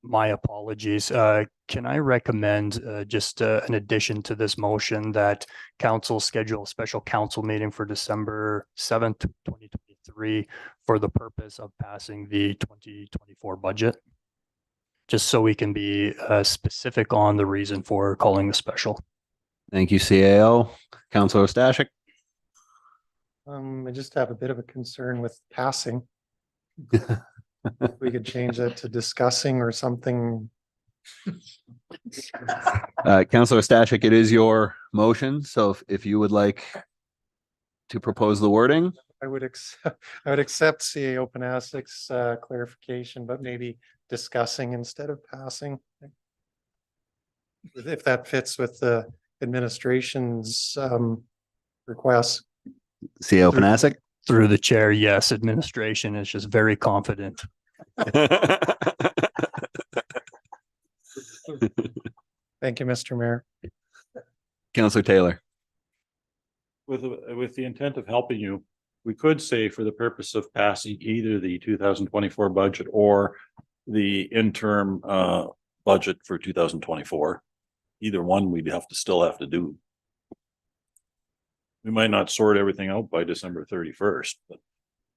my apologies. Can I recommend just an addition to this motion that council schedule a special council meeting for December 7th, 2023 for the purpose of passing the 2024 budget? Just so we can be specific on the reason for calling the special. Thank you, CAO. Councillor Stashik. I just have a bit of a concern with passing. We could change that to discussing or something Councillor Stashik, it is your motion. So if you would like to propose the wording, I would accept CAO Panasic's clarification, but maybe discussing instead of passing. If that fits with the administration's request. CO Panasic. Through the chair, yes, administration is just very confident. Thank you, Mr. Mayor. Councillor Taylor. With the intent of helping you, we could say for the purpose of passing either the 2024 budget or the interim budget for 2024. Either one we'd still have to do. We might not sort everything out by December 31st, but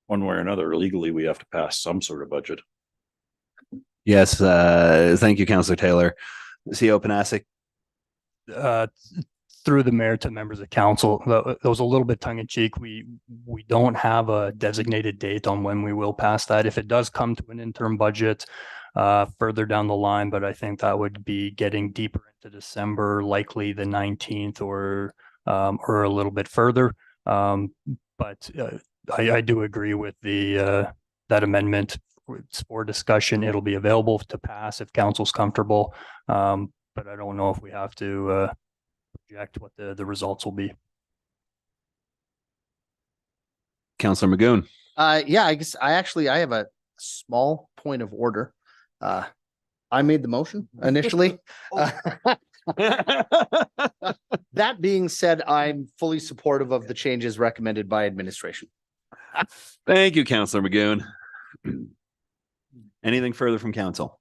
one way or another, legally, we have to pass some sort of budget. Yes, thank you, Councillor Taylor. CO Panasic. Through the mayor to members of council, that was a little bit tongue in cheek. We don't have a designated date on when we will pass that. If it does come to an interim budget further down the line, but I think that would be getting deeper into December, likely the 19th or a little bit further. But I do agree with that amendment. It's for discussion. It'll be available to pass if council's comfortable. But I don't know if we have to project what the results will be. Councillor Magoon. Yeah, I guess I have a small point of order. I made the motion initially. That being said, I'm fully supportive of the changes recommended by administration. Thank you, Councillor Magoon. Anything further from council?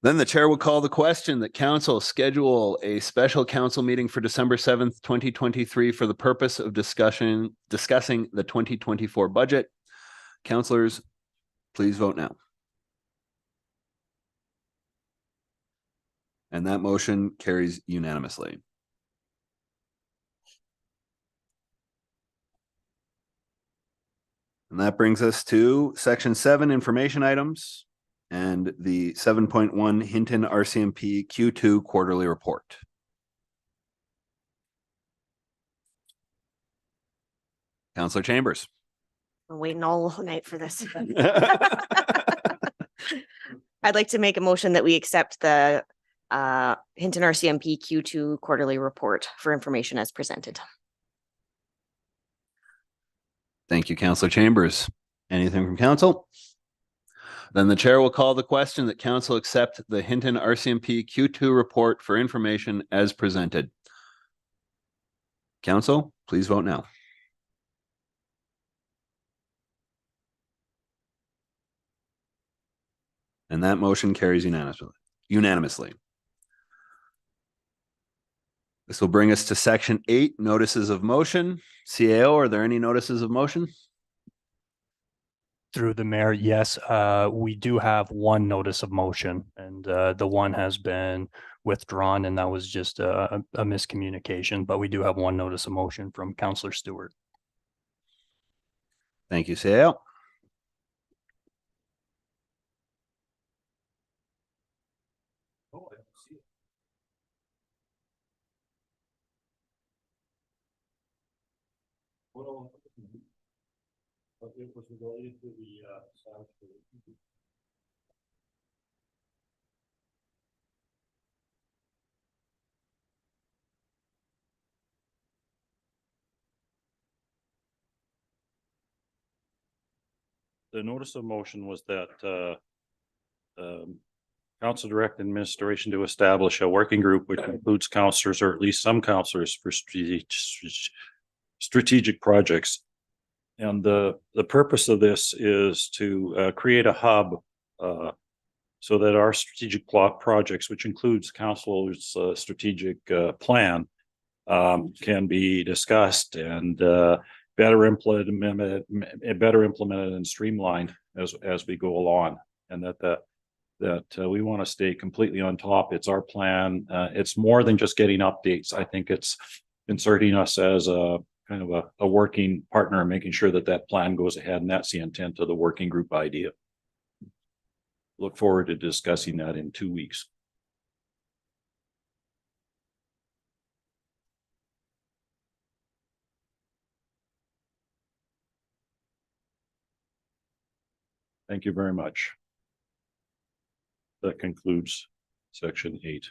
Then the chair will call the question that council schedule a special council meeting for December 7th, 2023 for the purpose of discussing the 2024 budget. Councillors, please vote now. And that motion carries unanimously. And that brings us to section 7, information items, and the 7.1 Hinton RCMP Q2 quarterly report. Councillor Chambers. I'm waiting all night for this. I'd like to make a motion that we accept the Hinton RCMP Q2 quarterly report for information as presented. Thank you, Councillor Chambers. Anything from council? Then the chair will call the question that council accept the Hinton RCMP Q2 report for information as presented. Council, please vote now. And that motion carries unanimously. This will bring us to section 8, notices of motion. CAO, are there any notices of motion? Through the mayor, yes, we do have one notice of motion, and the one has been withdrawn, and that was just a miscommunication, but we do have one notice of motion from Councillor Stewart. Thank you, CAO. It was related to the the notice of motion was that council directed administration to establish a working group which includes councillors, or at least some councillors, for strategic projects. And the purpose of this is to create a hub so that our strategic projects, which includes council's strategic plan, can be discussed and better implemented and streamlined as we go along. And that we want to stay completely on top. It's our plan. It's more than just getting updates. I think it's inserting us as a kind of a working partner and making sure that plan goes ahead. And that's the intent of the working group idea. Look forward to discussing that in 2 weeks. Thank you very much. That concludes section 8.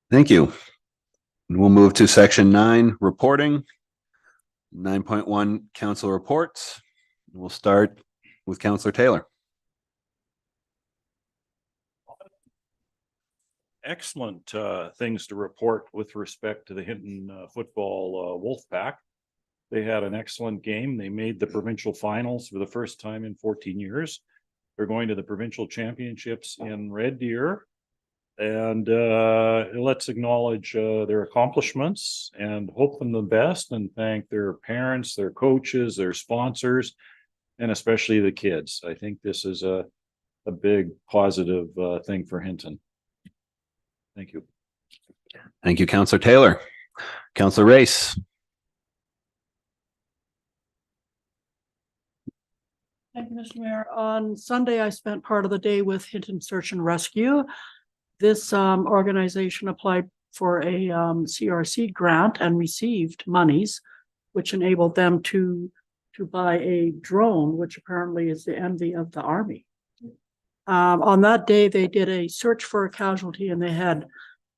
Thank you. We'll move to section 9, reporting. 9.1, council reports. We'll start with Councillor Taylor. Excellent things to report with respect to the Hinton football Wolfpack. They had an excellent game. They made the provincial finals for the first time in 14 years. They're going to the provincial championships in Red Deer. And let's acknowledge their accomplishments and hope them the best, and thank their parents, their coaches, their sponsors, and especially the kids. I think this is a big positive thing for Hinton. Thank you. Thank you, Councillor Taylor. Councillor Race. Thank you, Mr. Mayor. On Sunday, I spent part of the day with Hinton Search and Rescue. This organization applied for a CRC grant and received monies, which enabled them to buy a drone, which apparently is the envy of the Army. On that day, they did a search for a casualty, and they had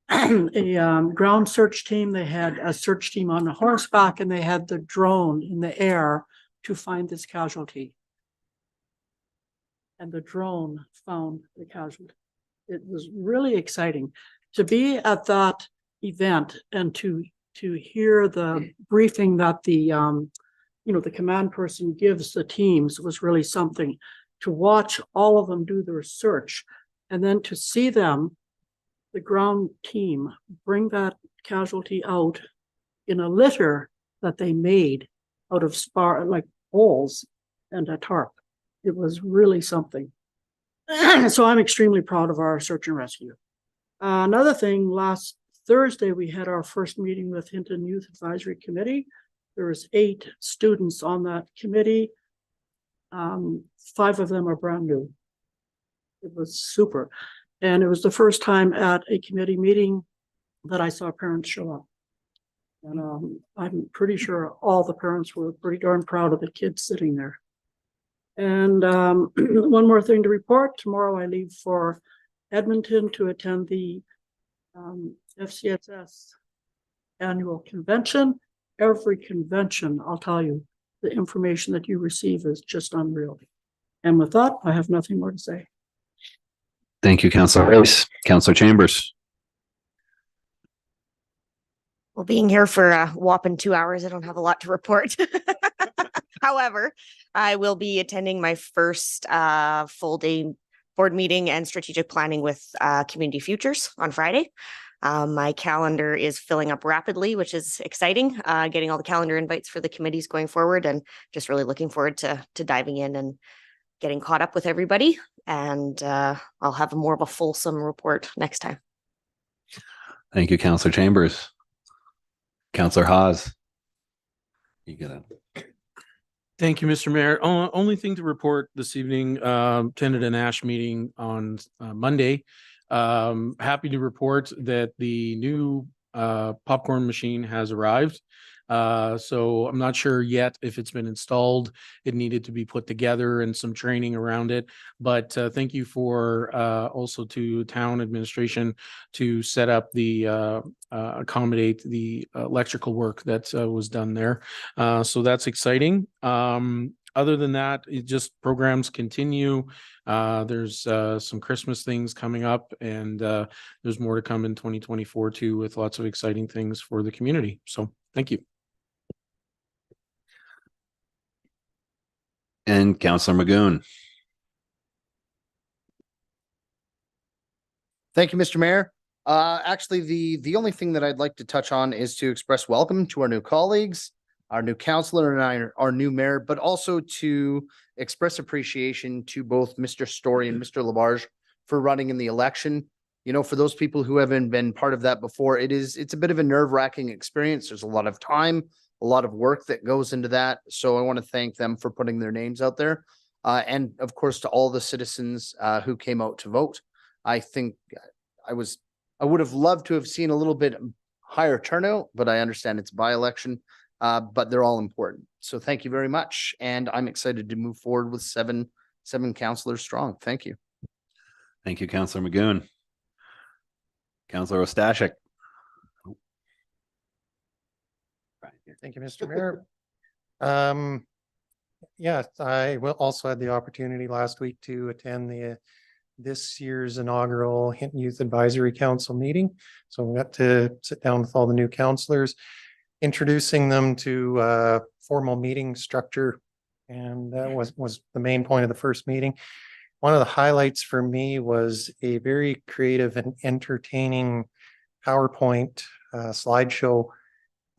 a ground search team, they had a search team on horseback, and they had the drone in the air to find this casualty. And the drone found the casualty. It was really exciting to be at that event and to hear the briefing that the the command person gives the teams was really something. To watch all of them do their search, and then to see them, the ground team, bring that casualty out in a litter that they made out of like poles and a tarp. It was really something. So I'm extremely proud of our search and rescue. Another thing, last Thursday, we had our first meeting with Hinton Youth Advisory Committee. There was 8 students on that committee. 5 of them are brand new. It was super. And it was the first time at a committee meeting that I saw parents show up. And I'm pretty sure all the parents were pretty darn proud of the kids sitting there. And one more thing to report. Tomorrow I leave for Edmonton to attend the FCSS annual convention. Every convention, I'll tell you, the information that you receive is just unreal. And with that, I have nothing more to say. Thank you, Councillor Race. Councillor Chambers. Well, being here for a whopping 2 hours, I don't have a lot to report. However, I will be attending my first full day board meeting and strategic planning with Community Futures on Friday. My calendar is filling up rapidly, which is exciting, getting all the calendar invites for the committees going forward, and just really looking forward to diving in and getting caught up with everybody. And I'll have more of a fulsome report next time. Thank you, Councillor Chambers. Councillor Haas. You get it. Thank you, Mr. Mayor. Only thing to report this evening, attended an ASH meeting on Monday. Happy to report that the new popcorn machine has arrived. So I'm not sure yet if it's been installed. It needed to be put together and some training around it. But thank you for also to town administration to set up the accommodate the electrical work that was done there. So that's exciting. Other than that, it just programs continue. There's some Christmas things coming up, and there's more to come in 2024 too, with lots of exciting things for the community. So thank you. And Councillor Magoon. Thank you, Mr. Mayor. Actually, the only thing that I'd like to touch on is to express welcome to our new colleagues, our new councillor, and our new mayor, but also to express appreciation to both Mr. Story and Mr. Labarge for running in the election. You know, for those people who haven't been part of that before, it's a bit of a nerve-wracking experience. There's a lot of time, a lot of work that goes into that. So I want to thank them for putting their names out there. And of course, to all the citizens who came out to vote. I think I would have loved to have seen a little bit higher turnout, but I understand it's by-election, but they're all important. So thank you very much. And I'm excited to move forward with seven councillors strong. Thank you. Thank you, Councillor Magoon. Councillor Ostashik. Thank you, Mr. Mayor. Yeah, I will also had the opportunity last week to attend this year's inaugural Hinton Youth Advisory Council meeting. So we got to sit down with all the new councillors, introducing them to formal meeting structure. And that was the main point of the first meeting. One of the highlights for me was a very creative and entertaining PowerPoint slideshow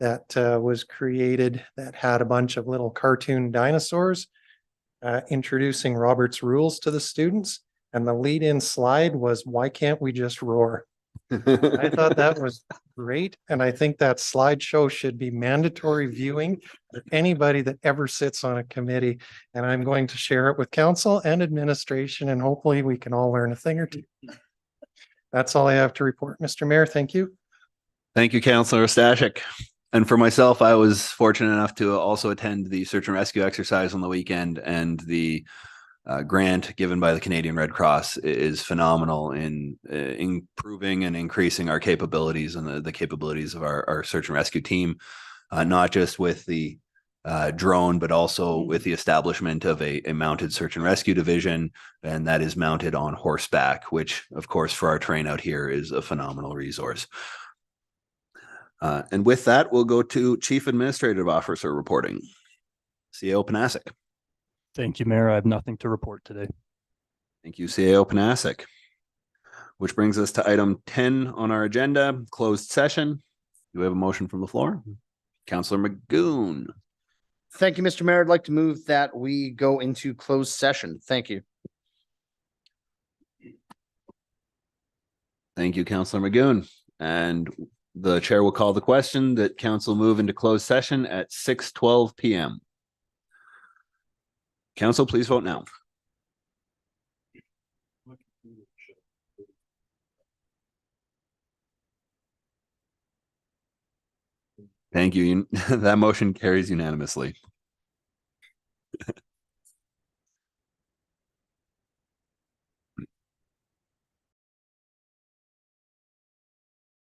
that was created that had a bunch of little cartoon dinosaurs introducing Robert's rules to the students. And the lead-in slide was, why can't we just roar? I thought that was great. And I think that slideshow should be mandatory viewing for anybody that ever sits on a committee. And I'm going to share it with council and administration, and hopefully we can all learn a thing or two. That's all I have to report, Mr. Mayor. Thank you. Thank you, Councillor Stashik. And for myself, I was fortunate enough to also attend the search and rescue exercise on the weekend, and the grant given by the Canadian Red Cross is phenomenal in improving and increasing our capabilities and the capabilities of our search and rescue team, not just with the drone, but also with the establishment of a mounted search and rescue division, and that is mounted on horseback, which of course for our terrain out here is a phenomenal resource. And with that, we'll go to Chief Administrative Officer reporting. CAO Panasic. Thank you, Mayor. I have nothing to report today. Thank you, CAO Panasic. Which brings us to item 10 on our agenda, closed session. Do we have a motion from the floor? Councillor Magoon. Thank you, Mr. Mayor. I'd like to move that we go into closed session. Thank you. Thank you, Councillor Magoon. And the chair will call the question that council move into closed session at 6:12 p.m. Council, please vote now. Thank you. That motion carries unanimously.